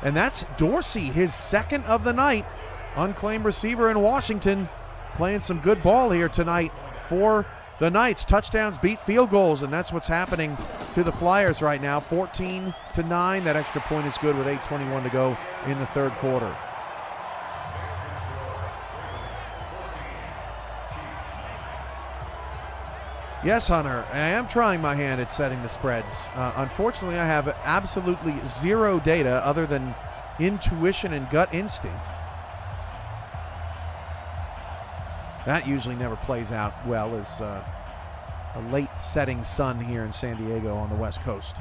S1: And that's Dorsey, his second of the night. Unclaimed receiver in Washington, playing some good ball here tonight for the Knights. Touchdowns beat field goals, and that's what's happening to the Flyers right now. 14-9. That extra point is good with 8:21 to go in the third quarter. Yes, Hunter, I am trying my hand at setting the spreads. Unfortunately, I have absolutely zero data other than intuition and gut instinct. That usually never plays out well as a late setting sun here in San Diego on the West Coast.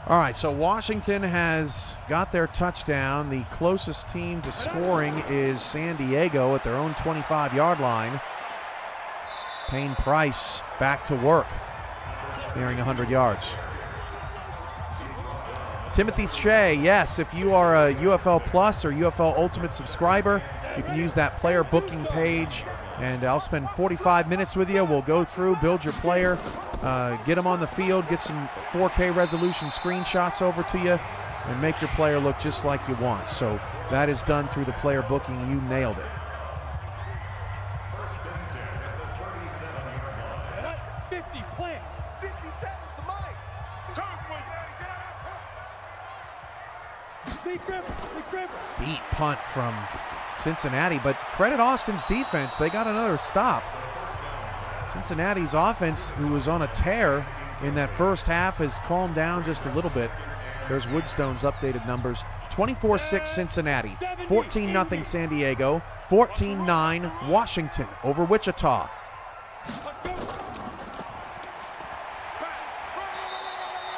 S1: All right, so Washington has got their touchdown. The closest team to scoring is San Diego at their own 25-yard line. Payne Price back to work, nearing 100 yards. Timothy Shea, yes, if you are a UFL Plus or UFL Ultimate subscriber, you can use that player booking page, and I'll spend 45 minutes with you. We'll go through, build your player, get them on the field, get some 4K resolution screenshots over to you, and make your player look just like you want. So that is done through the player booking. You nailed it.
S2: And 50, plant.
S3: 57, the mic.
S2: Big grip.
S1: Deep punt from Cincinnati, but credit Austin's defense. They got another stop. Cincinnati's offense, who was on a tear in that first half, has calmed down just a little bit. There's Woodstone's updated numbers. 24-6 Cincinnati, 14-0 San Diego, 14-9 Washington over Wichita.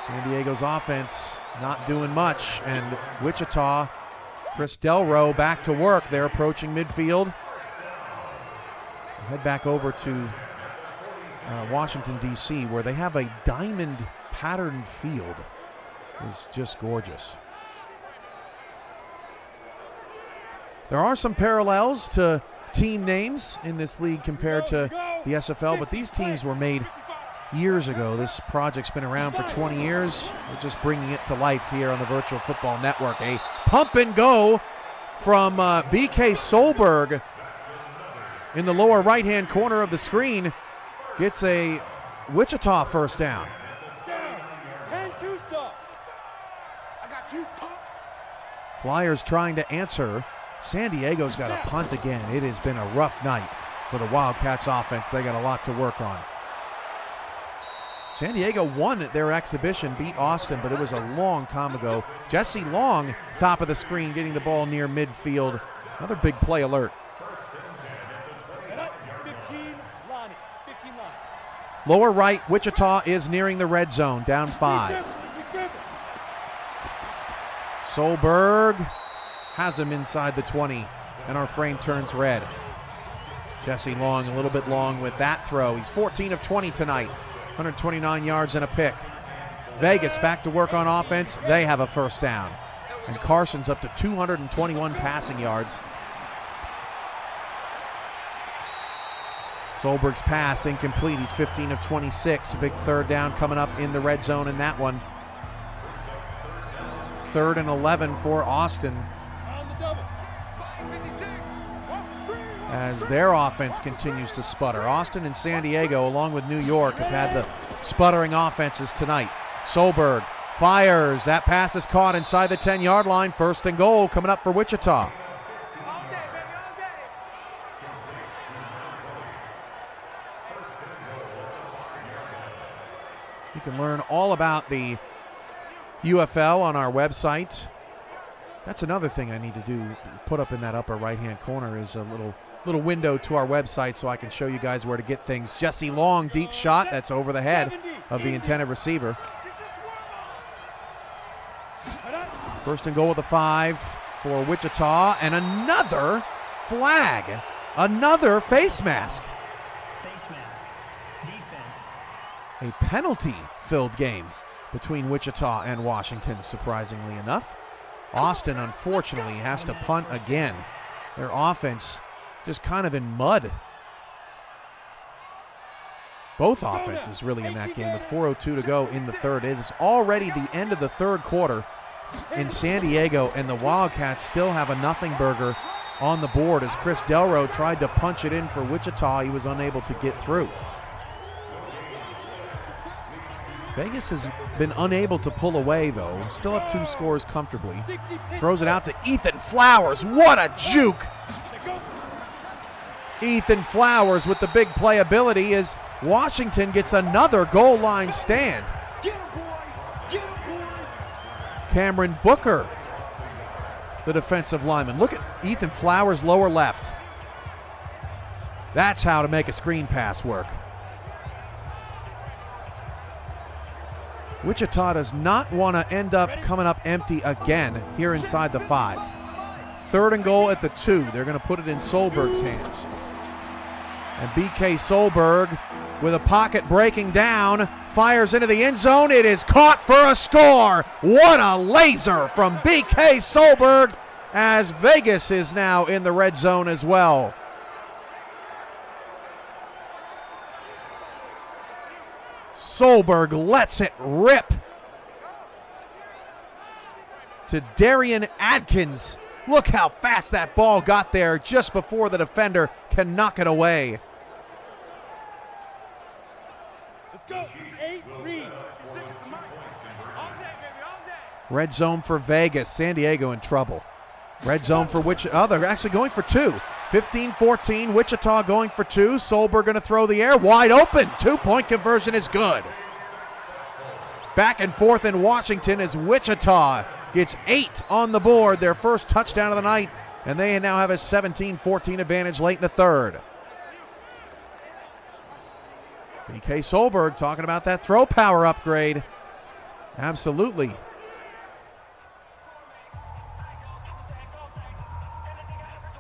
S1: San Diego's offense not doing much, and Wichita, Chris Delro back to work. They're approaching midfield. We'll head back over to Washington, D.C., where they have a diamond patterned field. It's just gorgeous. There are some parallels to team names in this league compared to the SFL, but these teams were made years ago. This project's been around for 20 years. We're just bringing it to life here on the Virtual Football Network. A pump and go from BK Solberg in the lower right-hand corner of the screen. Gets a Wichita first down.
S2: 10-2 stop.
S3: I got you, pump.
S1: Flyers trying to answer. San Diego's got a punt again. It has been a rough night for the Wildcats offense. They got a lot to work on. San Diego won at their exhibition, beat Austin, but it was a long time ago. Jesse Long, top of the screen, getting the ball near midfield. Another big play alert. Lower right, Wichita is nearing the red zone, down 5. Solberg has him inside the 20, and our frame turns red. Jesse Long a little bit long with that throw. He's 14 of 20 tonight, 129 yards and a pick. Vegas back to work on offense. They have a first down. And Carson's up to 221 passing yards. Solberg's pass incomplete. He's 15 of 26. A big third down coming up in the red zone in that one. 3rd and 11 for Austin, as their offense continues to sputter. Austin and San Diego, along with New York, have had the sputtering offenses tonight. Solberg fires. That pass is caught inside the 10-yard line. 1st and goal coming up for Wichita. You can learn all about the UFL on our website. That's another thing I need to do, put up in that upper right-hand corner is a little window to our website so I can show you guys where to get things. Jesse Long, deep shot. That's over the head of the intended receiver. 1st and goal with the 5 for Wichita, and another flag. Another face mask.
S4: Face mask. Defense.
S1: A penalty-filled game between Wichita and Washington, surprisingly enough. Austin, unfortunately, has to punt again. Their offense just kind of in mud. Both offenses really in that game with 4:02 to go in the 3rd. It is already the end of the 3rd quarter in San Diego, and the Wildcats still have a nothing burger on the board as Chris Delro tried to punch it in for Wichita. He was unable to get through. Vegas has been unable to pull away, though. Still up 2 scores comfortably. Throws it out to Ethan Flowers. What a juke! Ethan Flowers with the big playability as Washington gets another goal line stand. Cameron Booker, the defensive lineman. Look at Ethan Flowers, lower left. That's how to make a screen pass work. Wichita does not want to end up coming up empty again here inside the 5. 3rd and goal at the 2. They're going to put it in Solberg's hands. And BK Solberg, with a pocket breaking down, fires into the end zone. It is caught for a score. What a laser from BK Solberg, as Vegas is now in the red zone as well. Solberg lets it rip to Darian Adkins. Look how fast that ball got there just before the defender can knock it away.
S2: Let's go. 8 lead.
S1: Red zone for Vegas. San Diego in trouble. Red zone for Wichita. Oh, they're actually going for 2. 15-14. Wichita going for 2. Solberg going to throw the air. Wide open. 2-point conversion is good. Back and forth in Washington as Wichita gets 8 on the board. Their first touchdown of the night. And they now have a 17-14 advantage late in the 3rd. BK Solberg talking about that throw power upgrade. Absolutely.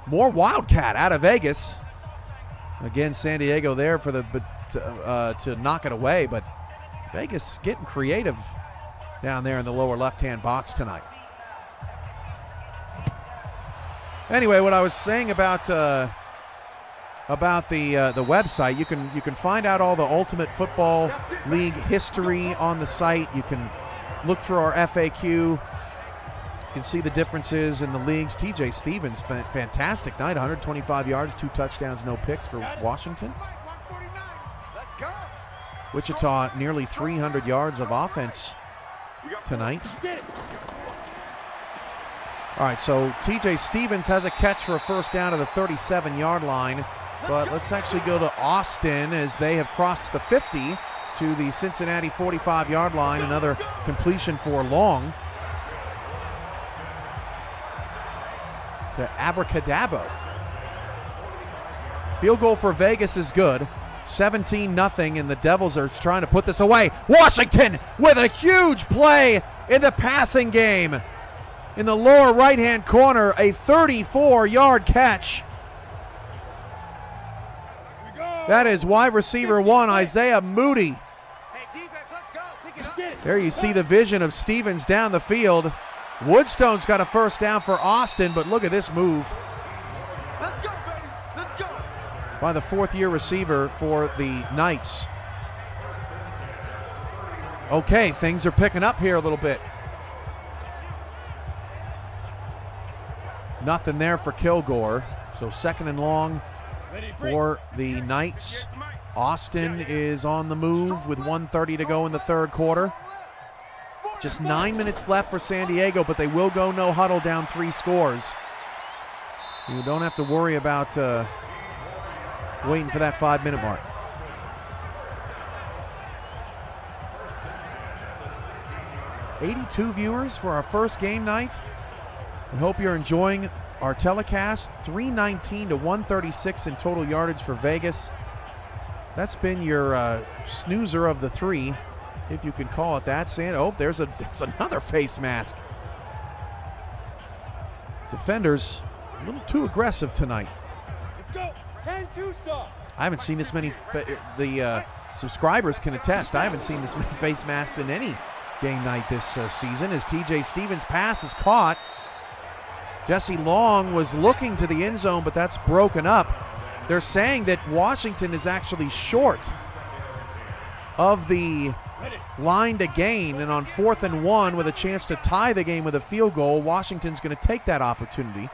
S1: More Wildcat out of Vegas. Again, San Diego there for the to knock it away, but Vegas getting creative down there in the lower left-hand box tonight. Anyway, what I was saying about the website, you can find out all the Ultimate Football League history on the site. You can look through our FAQ. You can see the differences in the leagues. TJ Stevens, fantastic night, 125 yards, 2 touchdowns, no picks for Washington. Wichita, nearly 300 yards of offense tonight. All right, so TJ Stevens has a catch for a first down at the 37-yard line, but let's actually go to Austin as they have crossed the 50 to the Cincinnati 45-yard line. Another completion for Long to Abracadabra. Field goal for Vegas is good. 17-0, and the Devils are trying to put this away. Washington with a huge play in the passing game. In the lower right-hand corner, a 34-yard catch. That is wide receiver 1, Isaiah Moody.
S3: Hey, defense, let's go. Pick it up.
S1: There you see the vision of Stevens down the field. Woodstone's got a first down for Austin, but look at this move
S3: Let's go, baby. Let's go.
S1: by the fourth-year receiver for the Knights. Okay, things are picking up here a little bit. Nothing there for Kilgore. So 2nd and long for the Knights. Austin is on the move with 1:30 to go in the third quarter. Just 9 minutes left for San Diego, but they will go no huddle down 3 scores. You don't have to worry about waiting for that 5-minute mark. $82 viewers for our first game night. I hope you're enjoying our telecast. 319 to 136 in total yardage for Vegas. That's been your snoozer of the 3, if you can call it that. Oh, there's another face mask. Defenders a little too aggressive tonight.
S2: Let's go. 10-2 saw.
S1: I haven't seen this many. The subscribers can attest. I haven't seen this many face masks in any game night this season. As T.J. Stevens' pass is caught. Jesse Long was looking to the end zone, but that's broken up. They're saying that Washington is actually short of the line to gain, and on 4th and 1 with a chance to tie the game with a field goal, Washington's going to take that opportunity.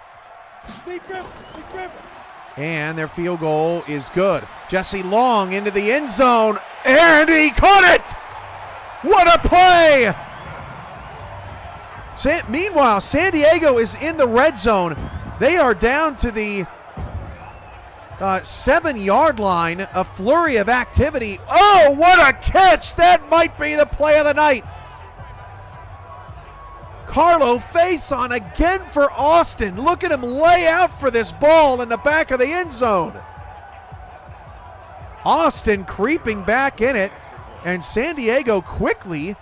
S1: And their field goal is good. Jesse Long into the end zone, and he caught it! What a play! Meanwhile, San Diego is in the red zone. They are down to the 7-yard line. A flurry of activity. Oh, what a catch! That might be the play of the night. Carlo face on again for Austin. Look at him lay out for this ball in the back of the end zone. Austin creeping back in it, and San Diego quickly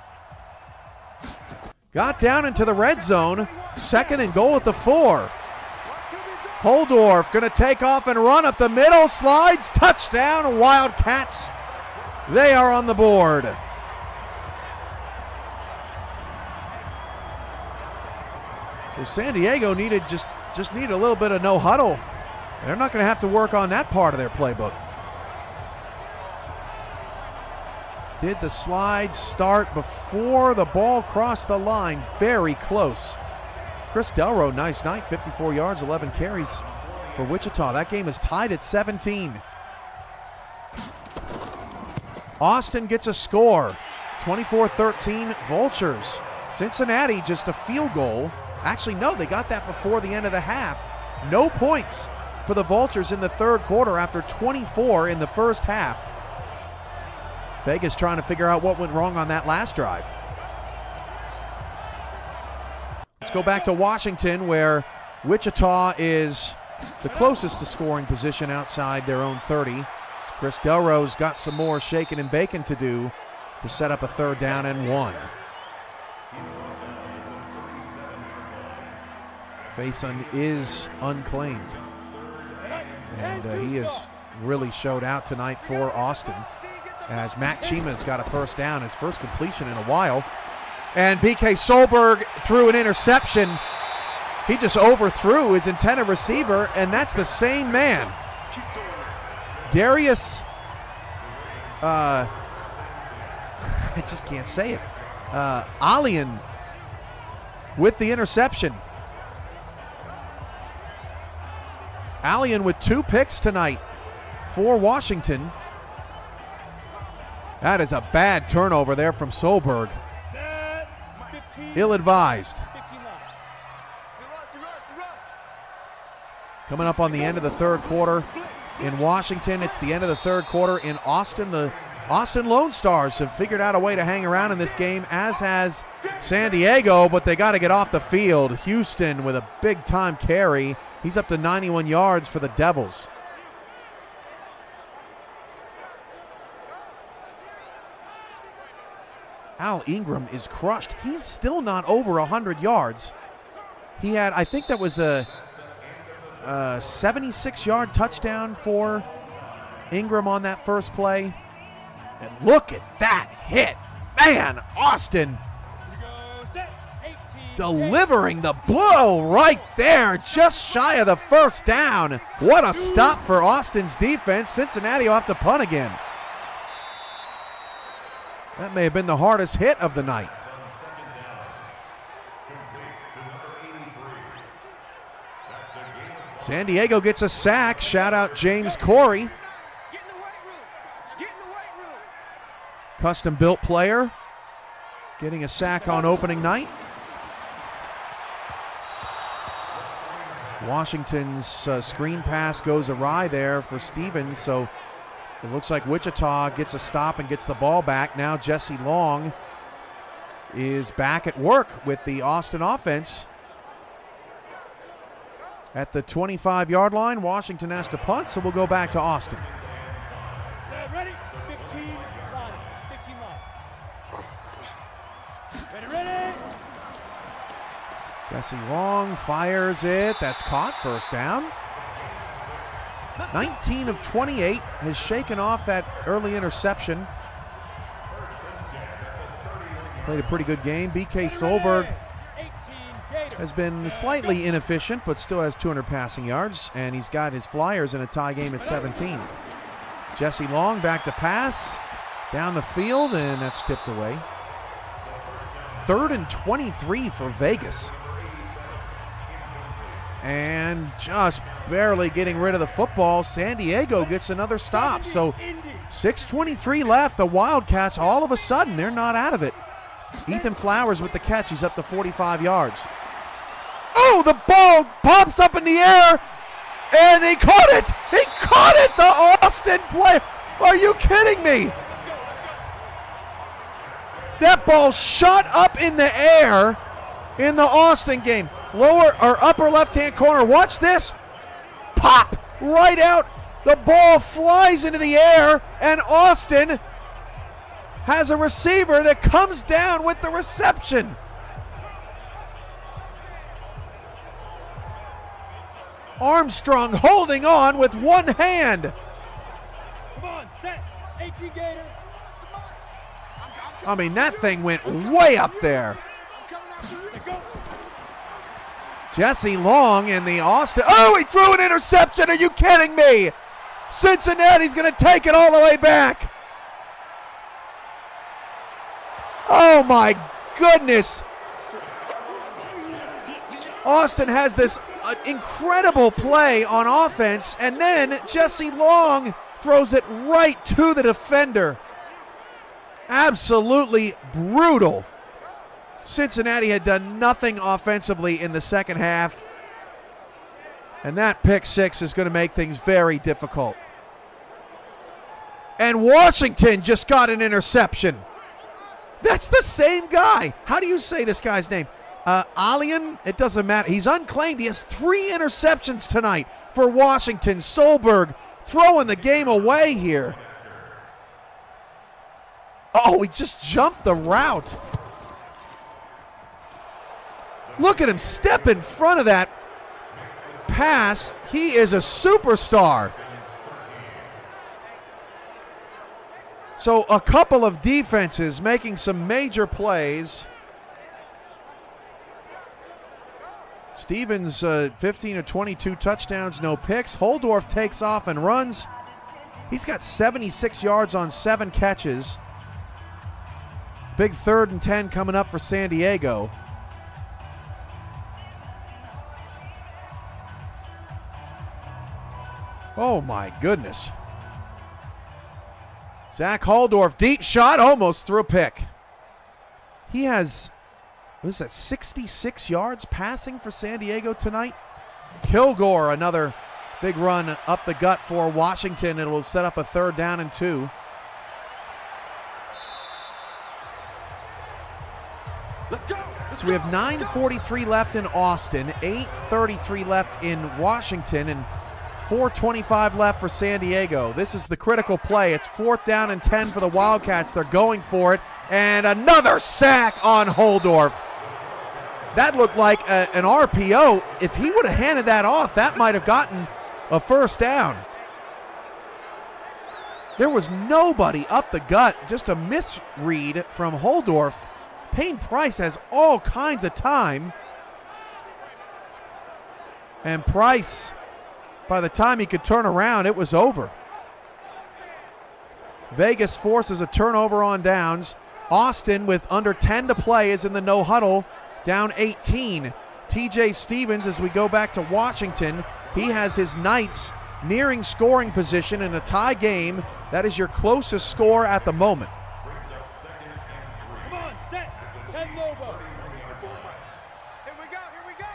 S1: got down into the red zone. 2nd and goal at the 4. Holdorf going to take off and run up the middle. Slides. Touchdown. Wildcats. They are on the board. So San Diego needed just needed a little bit of no huddle. They're not going to have to work on that part of their playbook. Did the slide start before the ball crossed the line? Very close. Chris Delro, nice night, 54 yards, 11 carries for Wichita. That game is tied at 17. Austin gets a score, 24-13 Vultures. Cincinnati just a field goal. Actually, no, they got that before the end of the half. No points for the Vultures in the third quarter after 24 in the first half. Vegas trying to figure out what went wrong on that last drive. Let's go back to Washington, where Wichita is the closest to scoring position outside their own 30. Chris Delro's got some more shaking and baking to do to set up a 3rd down and 1. Faison is unclaimed, and he has really showed out tonight for Austin, as Matt Chima's got a first down, his first completion in a while. And PK Solberg threw an interception. He just overthrew his intended receiver, and that's the same man. Darius, I just can't say it. Alian with the interception. Alian with 2 picks tonight for Washington. That is a bad turnover there from Solberg. Ill-advised. Coming up on the end of the third quarter in Washington. It's the end of the third quarter in Austin. The Austin Lone Stars have figured out a way to hang around in this game, as has San Diego, but they got to get off the field. Houston with a big-time carry. He's up to 91 yards for the Devils. Al Ingram is crushed. He's still not over 100 yards. He had, I think that was a 76-yard touchdown for Ingram on that first play. And look at that hit. Man, Austin delivering the blow right there, just shy of the first down. What a stop for Austin's defense. Cincinnati will have to punt again. That may have been the hardest hit of the night. San Diego gets a sack. Shout out James Corey. Custom-built player getting a sack on opening night. Washington's screen pass goes awry there for Stevens, so it looks like Wichita gets a stop and gets the ball back. Now Jesse Long is back at work with the Austin offense. At the 25-yard line, Washington has to punt, so we'll go back to Austin.
S2: Ready? 15 line. Ready?
S1: Jesse Long fires it. That's caught. First down. 19 of 28 has shaken off that early interception. Played a pretty good game. BK Solberg has been slightly inefficient, but still has 200 passing yards, and he's got his Flyers in a tie game at 17. Jesse Long back to pass. Down the field, and that's tipped away. 3rd and 23 for Vegas. And just barely getting rid of the football. San Diego gets another stop. So 6:23 left. The Wildcats, all of a sudden, they're not out of it. Ethan Flowers with the catch. He's up to 45 yards. Oh, the ball pops up in the air, and he caught it. He caught it, the Austin player. Are you kidding me? That ball shot up in the air in the Austin game. Lower or upper left-hand corner. Watch this. Pop right out. The ball flies into the air, and Austin has a receiver that comes down with the reception. Armstrong holding on with one hand.
S2: Come on, set. 18 Gator.
S1: I mean, that thing went way up there. Jesse Long in the Austin. Oh, he threw an interception. Are you kidding me? Cincinnati's going to take it all the way back. Oh, my goodness. Austin has this incredible play on offense, and then Jesse Long throws it right to the defender. Absolutely brutal. Cincinnati had done nothing offensively in the second half, and that pick six is going to make things very difficult. And Washington just got an interception. That's the same guy. How do you say this guy's name? Alian? It doesn't matter. He's unclaimed. He has 3 interceptions tonight for Washington. Solberg throwing the game away here. Oh, he just jumped the route. Look at him step in front of that pass. He is a superstar. So a couple of defenses making some major plays. Stevens, 15 of 22 touchdowns, no picks. Holdorf takes off and runs. He's got 76 yards on 7 catches. Big 3rd and 10 coming up for San Diego. Oh, my goodness. Zach Holdorf, deep shot, almost threw a pick. He has, what is that, 66 yards passing for San Diego tonight? Kilgore, another big run up the gut for Washington. It will set up a 3rd down and 2.
S3: Let's go.
S1: So we have 9:43 left in Austin, 8:33 left in Washington, and 4:25 left for San Diego. This is the critical play. It's 4th down and 10 for the Wildcats. They're going for it. And another sack on Holdorf. That looked like an RPO. If he would have handed that off, that might have gotten a first down. There was nobody up the gut, just a misread from Holdorf. Payne Price has all kinds of time. And Price, by the time he could turn around, it was over. Vegas forces a turnover on downs. Austin, with under 10 to play, is in the no huddle, down 18. TJ Stevens, as we go back to Washington, he has his Knights nearing scoring position in a tie game. That is your closest score at the moment.
S2: Come on, set. 10 Lobo.
S3: Here we go, here we go.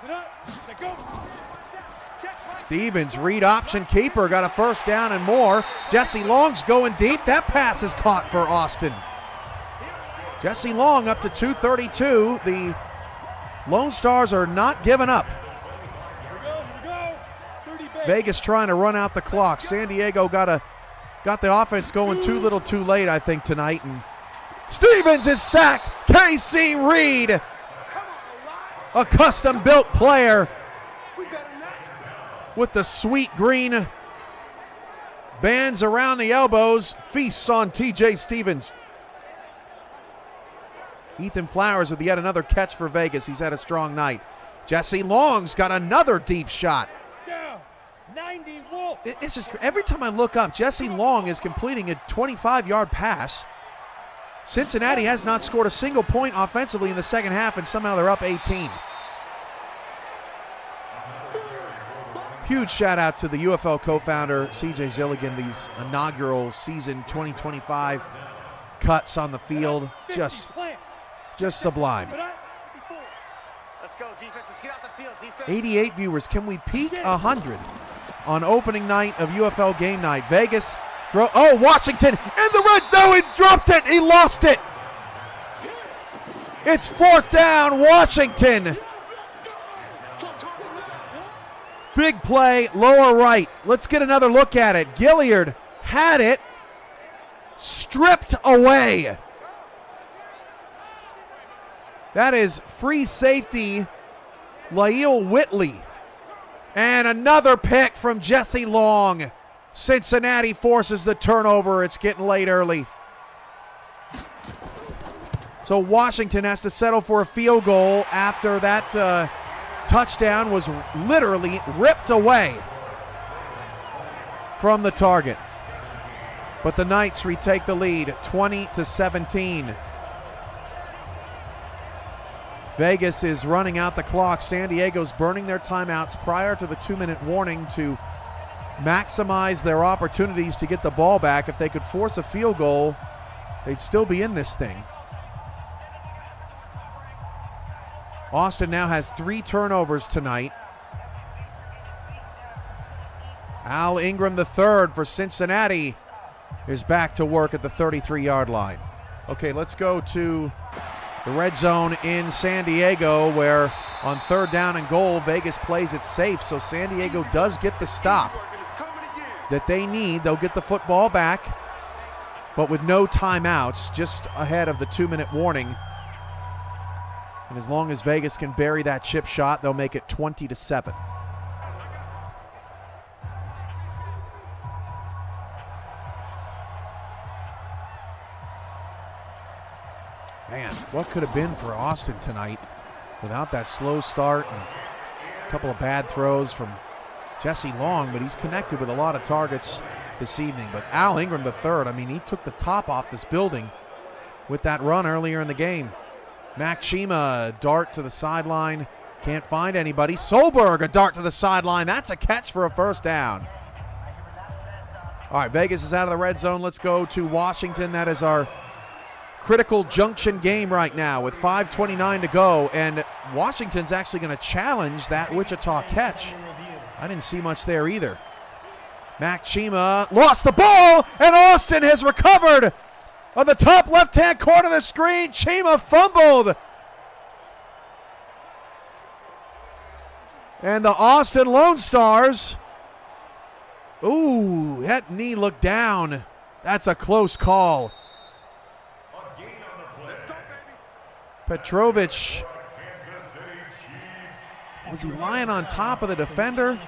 S2: Sit up. Set, go.
S1: Stevens, read option keeper, got a first down and more. Jesse Long's going deep. That pass is caught for Austin. Jesse Long up to 232. The Lone Stars are not giving up.
S2: Here we go. 30 base.
S1: Vegas trying to run out the clock. San Diego got the offense going too little too late, I think, tonight. And Stevens is sacked. KC Reed, a custom-built player with the sweet green bands around the elbows, feasts on TJ Stevens. Ethan Flowers with yet another catch for Vegas. He's had a strong night. Jesse Long's got another deep shot.
S2: Down. 90 Wolf.
S1: This is, every time I look up, Jesse Long is completing a 25-yard pass. Cincinnati has not scored a single point offensively in the second half, and somehow they're up 18. Huge shout out to the UFL co-founder CJ Zilligan. These inaugural season 2025 cuts on the field, just sublime.
S3: Let's go, defense. Let's get out the field, defense.
S1: 88 viewers. Can we peak 100 on opening night of UFL Game Night? Vegas throw. Oh, Washington in the red. No, he dropped it. He lost it. It's fourth down, Washington. Big play, lower right. Let's get another look at it. Gilliard had it, stripped away. That is free safety Lael Whitley. And another pick from Jesse Long. Cincinnati forces the turnover. It's getting late early. So Washington has to settle for a field goal after that touchdown was literally ripped away from the target. But the Knights retake the lead, 20-17. Vegas is running out the clock. San Diego's burning their timeouts prior to the 2-minute warning to maximize their opportunities to get the ball back. If they could force a field goal, they'd still be in this thing. Austin now has 3 turnovers tonight. Al Ingram III for Cincinnati is back to work at the 33-yard line. Okay, let's go to the red zone in San Diego, where on 3rd down and goal, Vegas plays it safe, so San Diego does get the stop that they need. They'll get the football back, but with no timeouts, just ahead of the 2-minute warning. And as long as Vegas can bury that chip shot, they'll make it 20-7. Man, what could have been for Austin tonight without that slow start and a couple of bad throws from Jesse Long, but he's connected with a lot of targets this evening. But Al Ingram III, I mean, he took the top off this building with that run earlier in the game. Mac Chima, a dart to the sideline. Can't find anybody. Solberg, a dart to the sideline. That's a catch for a first down. All right, Vegas is out of the red zone. Let's go to Washington. That is our critical junction game right now with 5:29 to go. And Washington's actually going to challenge that Wichita catch. I didn't see much there either. Mac Chima lost the ball, and Austin has recovered. On the top left-hand corner of the screen, Chima fumbled. And the Austin Lone Stars, ooh, that knee looked down That's a close call. Petrovic, was he lying on top of the defender?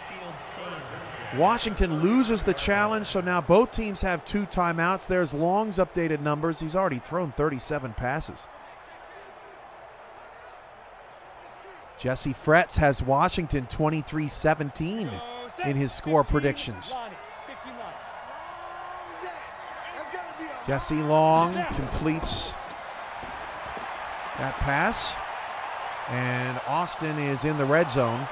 S1: Washington loses the challenge, so now both teams have 2 timeouts. There's Long's updated numbers. He's already thrown 37 passes. Jesse Fretz has Washington 23-17 in his score predictions. Jesse Long completes that pass, and Austin is in the red zone.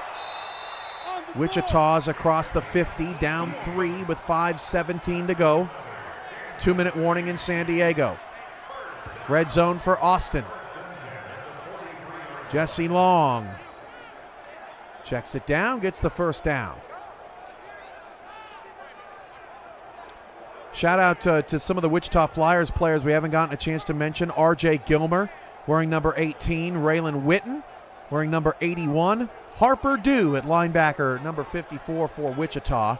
S1: Wichita's across the 50, down 3 with 5:17 to go. 2-minute warning in San Diego. Red zone for Austin. Jesse Long checks it down, gets the first down. Shout out to some of the Wichita Flyers players we haven't gotten a chance to mention. R.J. Gilmer wearing number 18. Raylan Witten wearing number 81. Harper Dew at linebacker, number 54 for Wichita.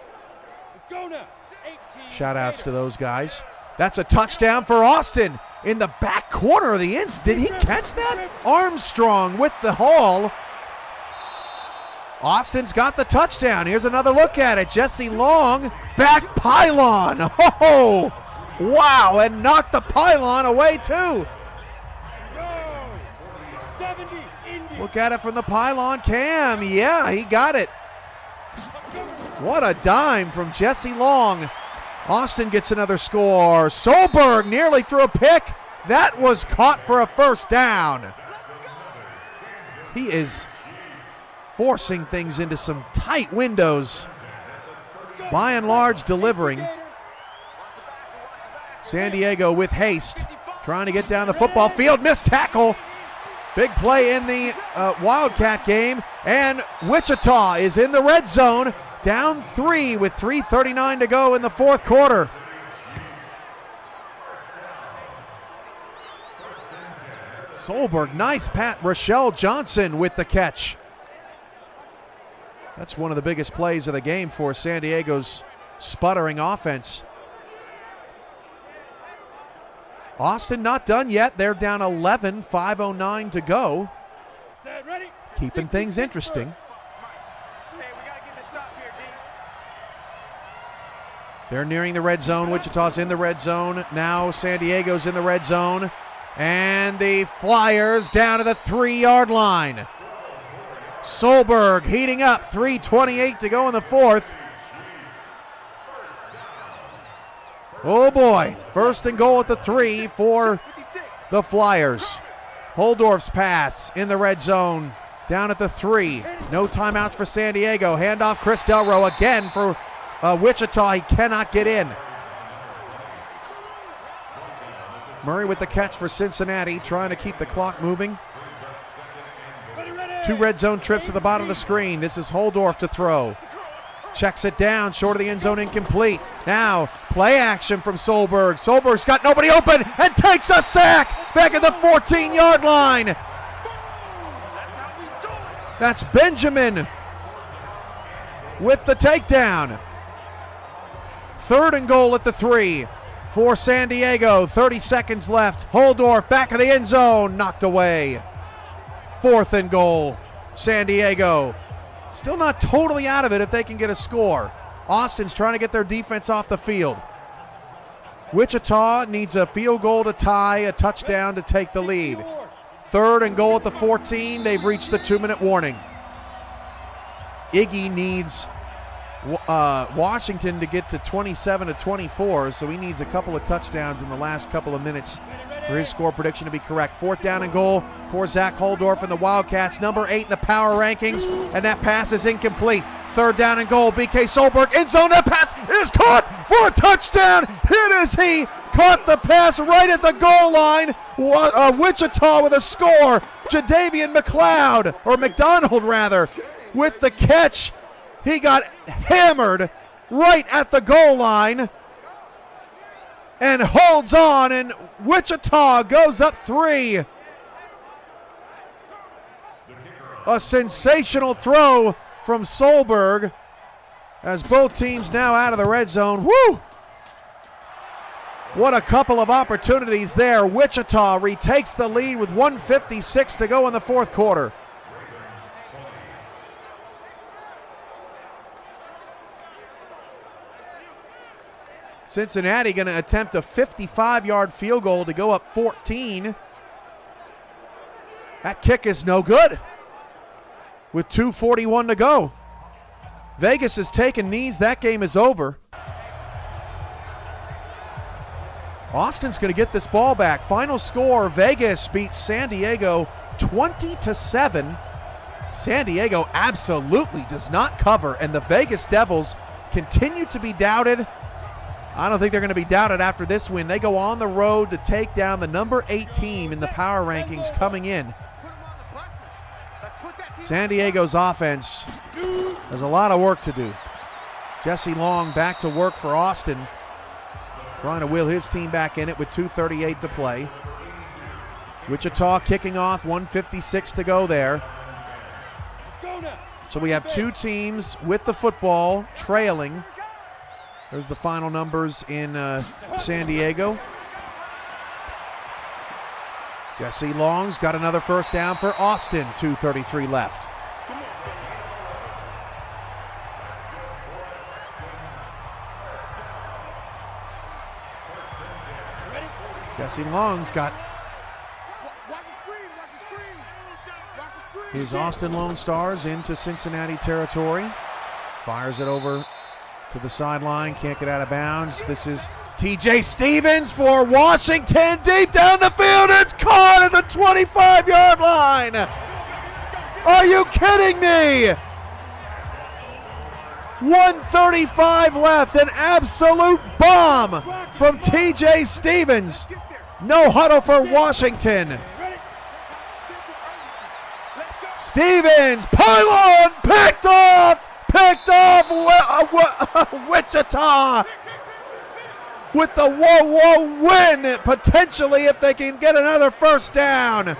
S2: Let's go now. 18.
S1: Shout outs to those guys. That's a touchdown for Austin in the back corner of the ends. Did he catch that? Armstrong with the haul. Austin's got the touchdown. Here's another look at it. Jesse Long, back pylon. Oh, wow, and knocked the pylon away too.
S2: Go. 70. Indy.
S1: Look at it from the pylon cam. Yeah, he got it. What a dime from Jesse Long. Austin gets another score. Solberg nearly threw a pick. That was caught for a first down. He is forcing things into some tight windows. By and large, delivering. San Diego with haste, trying to get down the football field. Missed tackle. Big play in the Wildcat game. And Wichita is in the red zone. Down 3 with 3:39 to go in the fourth quarter. Solberg, nice pat. Rochelle Johnson with the catch. That's one of the biggest plays of the game for San Diego's sputtering offense. Austin not done yet. They're down 11, 5:09 to go.
S2: Set, ready.
S1: Keeping things interesting.
S3: Hey, we gotta get this stop here, D.
S1: They're nearing the red zone. Wichita's in the red zone. Now San Diego's in the red zone. And the Flyers down to the 3-yard line. Solberg heating up. 3:28 to go in the fourth. Oh boy. First and goal at the 3 for the Flyers. Holdorf's pass in the red zone. Down at the 3. No timeouts for San Diego. Handoff Chris Delro again for Wichita. He cannot get in. Murray with the catch for Cincinnati, trying to keep the clock moving. 2 red zone trips at the bottom of the screen. This is Holdorf to throw. Checks it down, short of the end zone, incomplete. Now, play action from Solberg. Solberg's got nobody open and takes a sack back at the 14-yard line. That's Benjamin with the takedown. 3rd and goal at the 3 for San Diego. 30 seconds left. Holdorf back of the end zone, knocked away. 4th and goal, San Diego. Still not totally out of it if they can get a score. Austin's trying to get their defense off the field. Wichita needs a field goal to tie, a touchdown to take the lead. 3rd and goal at the 14. They've reached the 2-minute warning. Iggy needs Washington to get to 27-24, so he needs a couple of touchdowns in the last couple of minutes for his score prediction to be correct. 4th down and goal for Zach Holdorf and the Wildcats, number 8 in the power rankings, and that pass is incomplete. 3rd down and goal, BK Solberg, end zone, that pass is caught for a touchdown. It is he, caught the pass right at the goal line. Wichita with a score. Jadavian McLeod, or McDonald rather, with the catch. He got hammered right at the goal line and holds on, and Wichita goes up 3. A sensational throw from Solberg as both teams now out of the red zone. Woo! What a couple of opportunities there. Wichita retakes the lead with 1:56 to go in the fourth quarter. Cincinnati going to attempt a 55-yard field goal to go up 14. That kick is no good with 2:41 to go. Vegas has taken knees. That game is over. Austin's going to get this ball back. Final score, Vegas beats San Diego 20-7. San Diego absolutely does not cover, and the Vegas Devils continue to be doubted. I don't think they're going to be doubted after this win. They go on the road to take down the number 8 team in the power rankings coming in. San Diego's offense has a lot of work to do. Jesse Long back to work for Austin, trying to wheel his team back in it with 2:38 to play. Wichita kicking off, 1:56 to go there. So we have two teams with the football trailing. There's the final numbers in San Diego. Jesse Long's got another first down for Austin, 2:33 left. Jesse Long's got his Austin Lone Stars into Cincinnati territory. Fires it over to the sideline, can't get out of bounds. This is TJ Stevens for Washington, deep down the field. It's caught at the 25-yard line. Are you kidding me? 1:35 left, an absolute bomb from TJ Stevens. No huddle for Washington. Stevens, pylon, picked off Wichita with the whoa win, potentially if they can get another first down.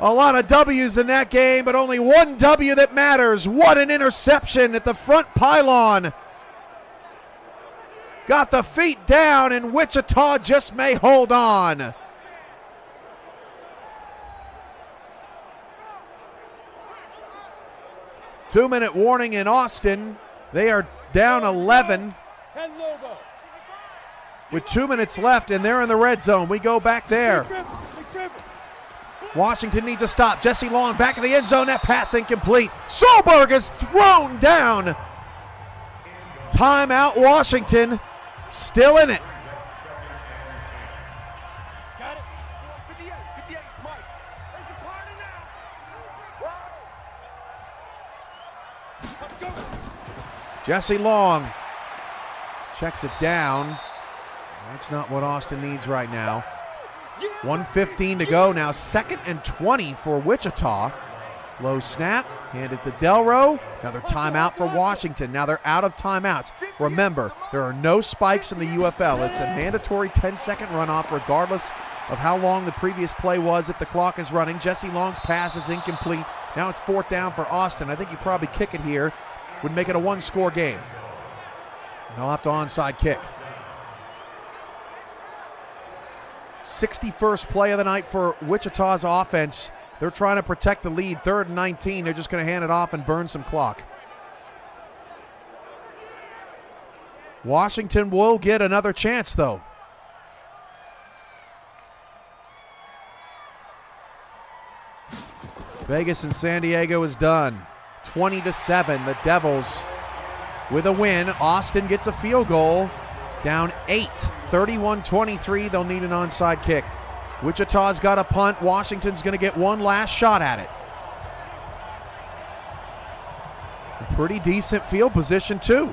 S1: A lot of W's in that game, but only one W that matters. What an interception at the front pylon. Got the feet down, and Wichita just may hold on. Two-minute warning in Austin. They are down 11 with 2 minutes left, and they're in the red zone. We go back there. Washington needs a stop. Jesse Long back in the end zone. That pass incomplete. Solberg is thrown down. Timeout, Washington. Still in it.
S3: Got it. 58, Mike. There's a party now. Let's go.
S1: Jesse Long checks it down. That's not what Austin needs right now. 1:15 to go now. 2nd and 20 for Wichita. Low snap, handed to Delro. Another timeout for Washington. Now they're out of timeouts. Remember, there are no spikes in the UFL. It's a mandatory 10-second runoff regardless of how long the previous play was if the clock is running. Jesse Long's pass is incomplete. Now it's 4th down for Austin. I think you probably kick it here. Would make it a one-score game. They'll have to onside kick. 61st play of the night for Wichita's offense. They're trying to protect the lead. 3rd and 19. They're just going to hand it off and burn some clock. Washington will get another chance, though. Vegas and San Diego is done. 20-7. The Devils with a win. Austin gets a field goal. Down 8. 31-23. They'll need an onside kick. Wichita's got a punt. Washington's going to get one last shot at it. A pretty decent field position, too.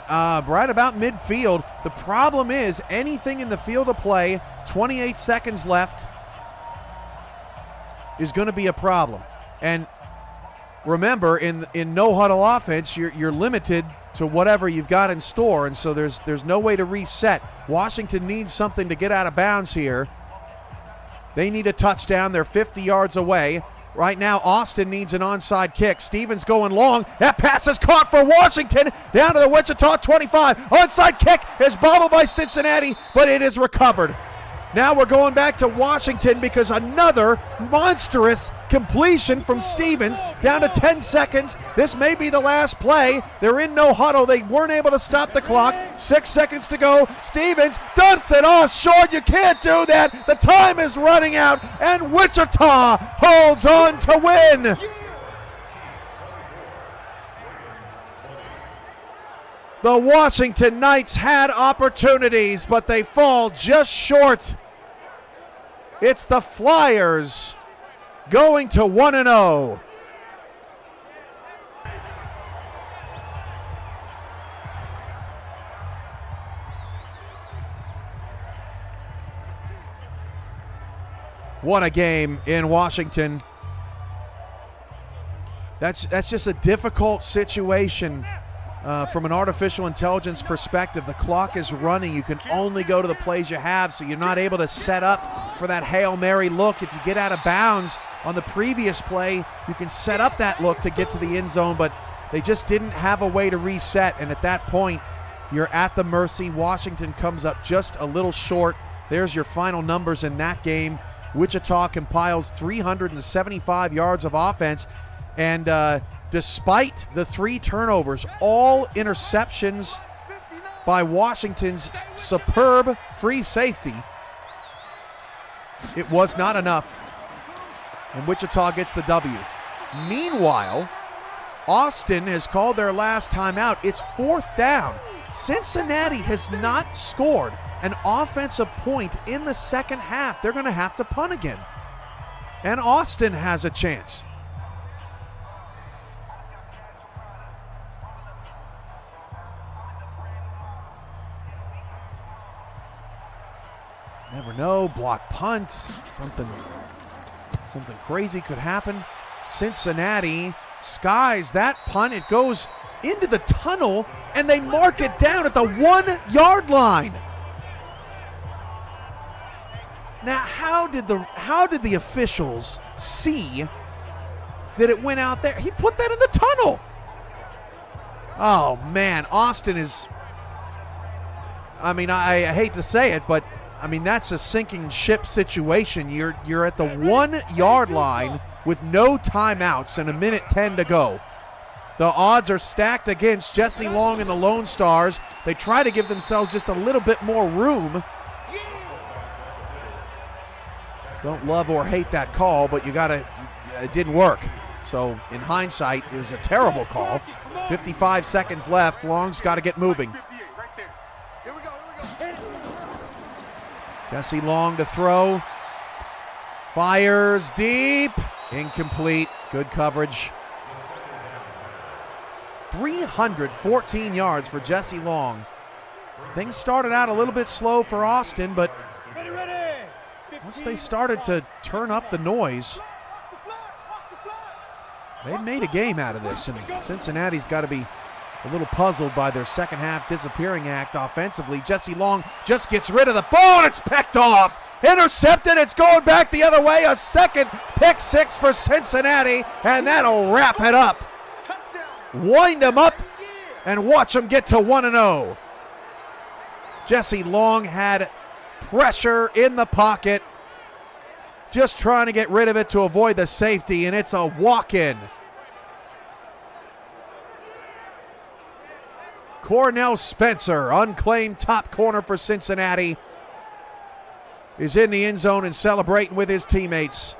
S1: Right about midfield. The problem is anything in the field of play, 28 seconds left, is going to be a problem. And remember, in no huddle offense, you're limited to whatever you've got in store, and so there's no way to reset. Washington needs something to get out of bounds here. They need a touchdown. They're 50 yards away. Right now, Austin needs an onside kick. Stevens going long. That pass is caught for Washington down to the Wichita 25. Onside kick is bobbled by Cincinnati, but it is recovered. Now we're going back to Washington because another monstrous completion from Stevens down to 10 seconds. This may be the last play. They're in no huddle. They weren't able to stop the clock. 6 seconds to go. Stevens dumps it off short. You can't do that. The time is running out, and Wichita holds on to win. The Washington Knights had opportunities, but they fall just short. It's the Flyers going to 1-0. What a game in Washington. That's just a difficult situation. From an artificial intelligence perspective, the clock is running. You can only go to the plays you have, so you're not able to set up for that Hail Mary look. If you get out of bounds on the previous play, you can set up that look to get to the end zone, but they just didn't have a way to reset, and at that point, you're at the mercy. Washington comes up just a little short. There's your final numbers in that game. Wichita compiles 375 yards of offense, and despite the 3 turnovers, all interceptions by Washington's superb free safety, it was not enough, and Wichita gets the W. Meanwhile, Austin has called their last timeout. It's 4th down. Cincinnati has not scored an offensive point in the second half. They're going to have to punt again, and Austin has a chance. Never know, block punt, something crazy could happen. Cincinnati skies that punt. It goes into the tunnel, and they mark it down at the 1-yard line. Now, how did the officials see that it went out there? He put that in the tunnel. Oh man, Austin is, I mean, I hate to say it, but I mean, that's a sinking ship situation. You're at the 1-yard line with no timeouts and 1:10 to go. The odds are stacked against Jesse Long and the Lone Stars. They try to give themselves just a little bit more room. Don't love or hate that call, but it didn't work. So in hindsight, it was a terrible call. 55 seconds left. Long's got to get moving. Jesse Long to throw. Fires deep. Incomplete. Good coverage. 314 yards for Jesse Long. Things started out a little bit slow for Austin, but once they started to turn up the noise, they made a game out of this, and Cincinnati's got to be a little puzzled by their second half disappearing act offensively. Jesse Long just gets rid of the ball, and it's picked off. Intercepted, it's going back the other way. A second pick six for Cincinnati, and that'll wrap it up. Wind them up and watch them get to 1-0. Jesse Long had pressure in the pocket, just trying to get rid of it to avoid the safety, and it's a walk-in. Cornell Spencer, unclaimed top corner for Cincinnati, is in the end zone and celebrating with his teammates.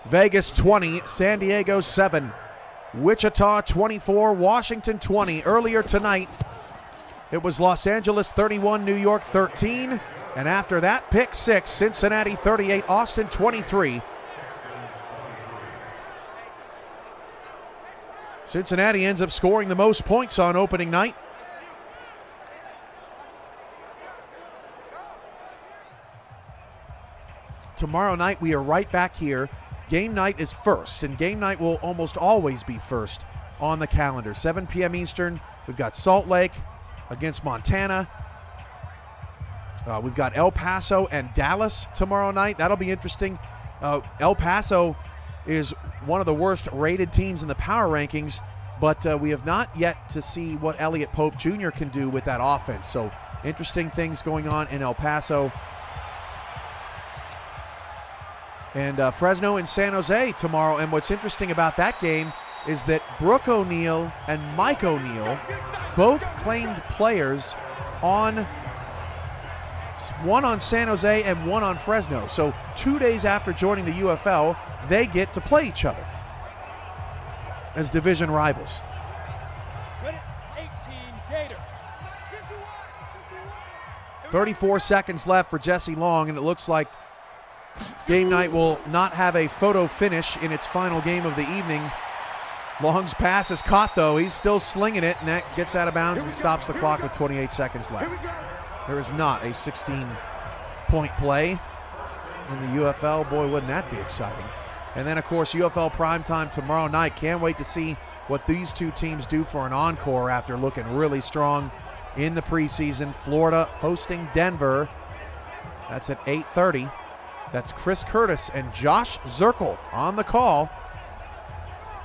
S1: Vegas 20, San Diego 7. Wichita 24, Washington 20. Earlier tonight, it was Los Angeles 31, New York 13. And after that, pick six, Cincinnati 38, Austin 23. Cincinnati ends up scoring the most points on opening night. Tomorrow night, we are right back here. Game night is first, and game night will almost always be first on the calendar. 7 p.m. Eastern, we've got Salt Lake against Montana. We've got El Paso and Dallas tomorrow night. That'll be interesting. El Paso is one of the worst rated teams in the power rankings, but we have not yet to see what Elliott Pope Jr. can do with that offense. So interesting things going on in El Paso. And Fresno and San Jose tomorrow. And what's interesting about that game is that Brooke O'Neal and Mike O'Neal both claimed players on one on San Jose and one on Fresno. So 2 days after joining the UFL, they get to play each other as division rivals.
S2: 18 Gator.
S1: 34 seconds left for Jesse Long, and it looks like Game Night will not have a photo finish in its final game of the evening. Long's pass is caught, though. He's still slinging it, and that gets out of bounds and stops the clock with 28 seconds left. There is not a 16-point play in the UFL. Boy, wouldn't that be exciting. And then, of course, UFL primetime tomorrow night. Can't wait to see what these two teams do for an encore after looking really strong in the preseason. Florida hosting Denver. That's at 8:30. That's Chris Curtis and Josh Zirkle on the call.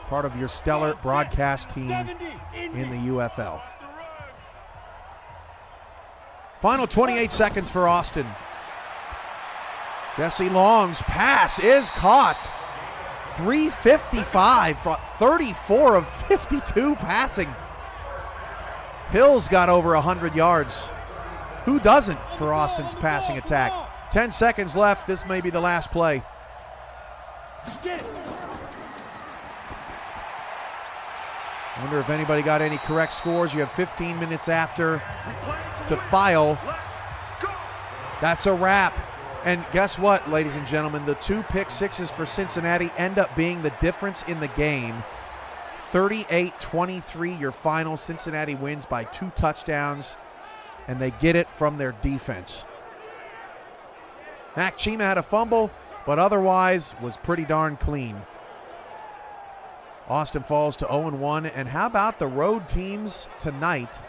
S1: Part of your stellar broadcast team in the UFL. Final 28 seconds for Austin. Jesse Long's pass is caught. 355, 34 of 52 passing. Hill's got over 100 yards. Who doesn't for Austin's passing attack? 10 seconds left. This may be the last play. I wonder if anybody got any correct scores. You have 15 minutes after to file. That's a wrap. And guess what, ladies and gentlemen? The 2 pick sixes for Cincinnati end up being the difference in the game. 38-23, your final. Cincinnati wins by 2 touchdowns, and they get it from their defense. Mac Chima had a fumble, but otherwise was pretty darn clean. Austin falls to 0-1. And how about the road teams tonight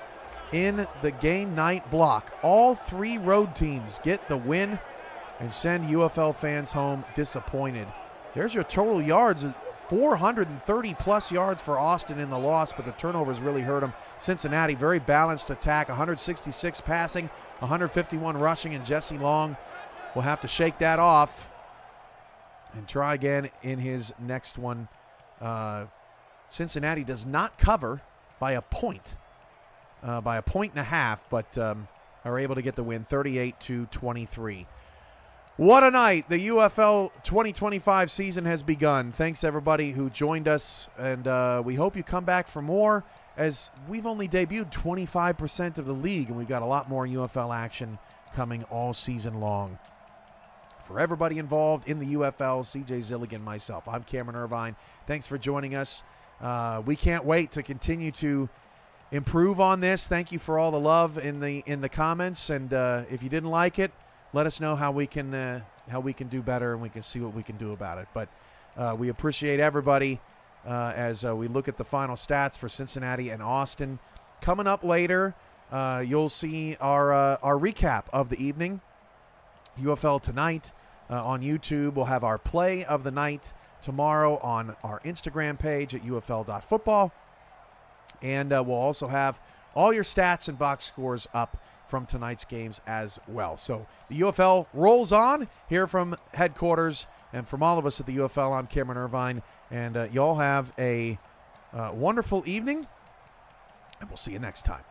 S1: in the game night block? All 3 road teams get the win and send UFL fans home disappointed. There's your total yards, 430-plus yards for Austin in the loss, but the turnovers really hurt them. Cincinnati, very balanced attack, 166 passing, 151 rushing, and Jesse Long will have to shake that off and try again in his next one. Cincinnati does not cover by a point and a half, but are able to get the win 38-23. What a night. The UFL 2025 season has begun. Thanks, everybody who joined us, and we hope you come back for more, as we've only debuted 25% of the league, and we've got a lot more UFL action coming all season long. For everybody involved in the UFL, CJ Zilligan, myself, I'm Cameron Irvine. Thanks for joining us. We can't wait to continue to improve on this. Thank you for all the love in the comments, and if you didn't like it, let us know how we can do better, and we can see what we can do about it. But we appreciate everybody as we look at the final stats for Cincinnati and Austin. Coming up later, you'll see our recap of the evening. UFL tonight on YouTube. We'll have our play of the night tomorrow on our Instagram page at ufl.football. And we'll also have all your stats and box scores up from tonight's games as well. So the UFL rolls on here from headquarters, and from all of us at the UFL, I'm Cameron Irvine, and y'all have a wonderful evening, and we'll see you next time.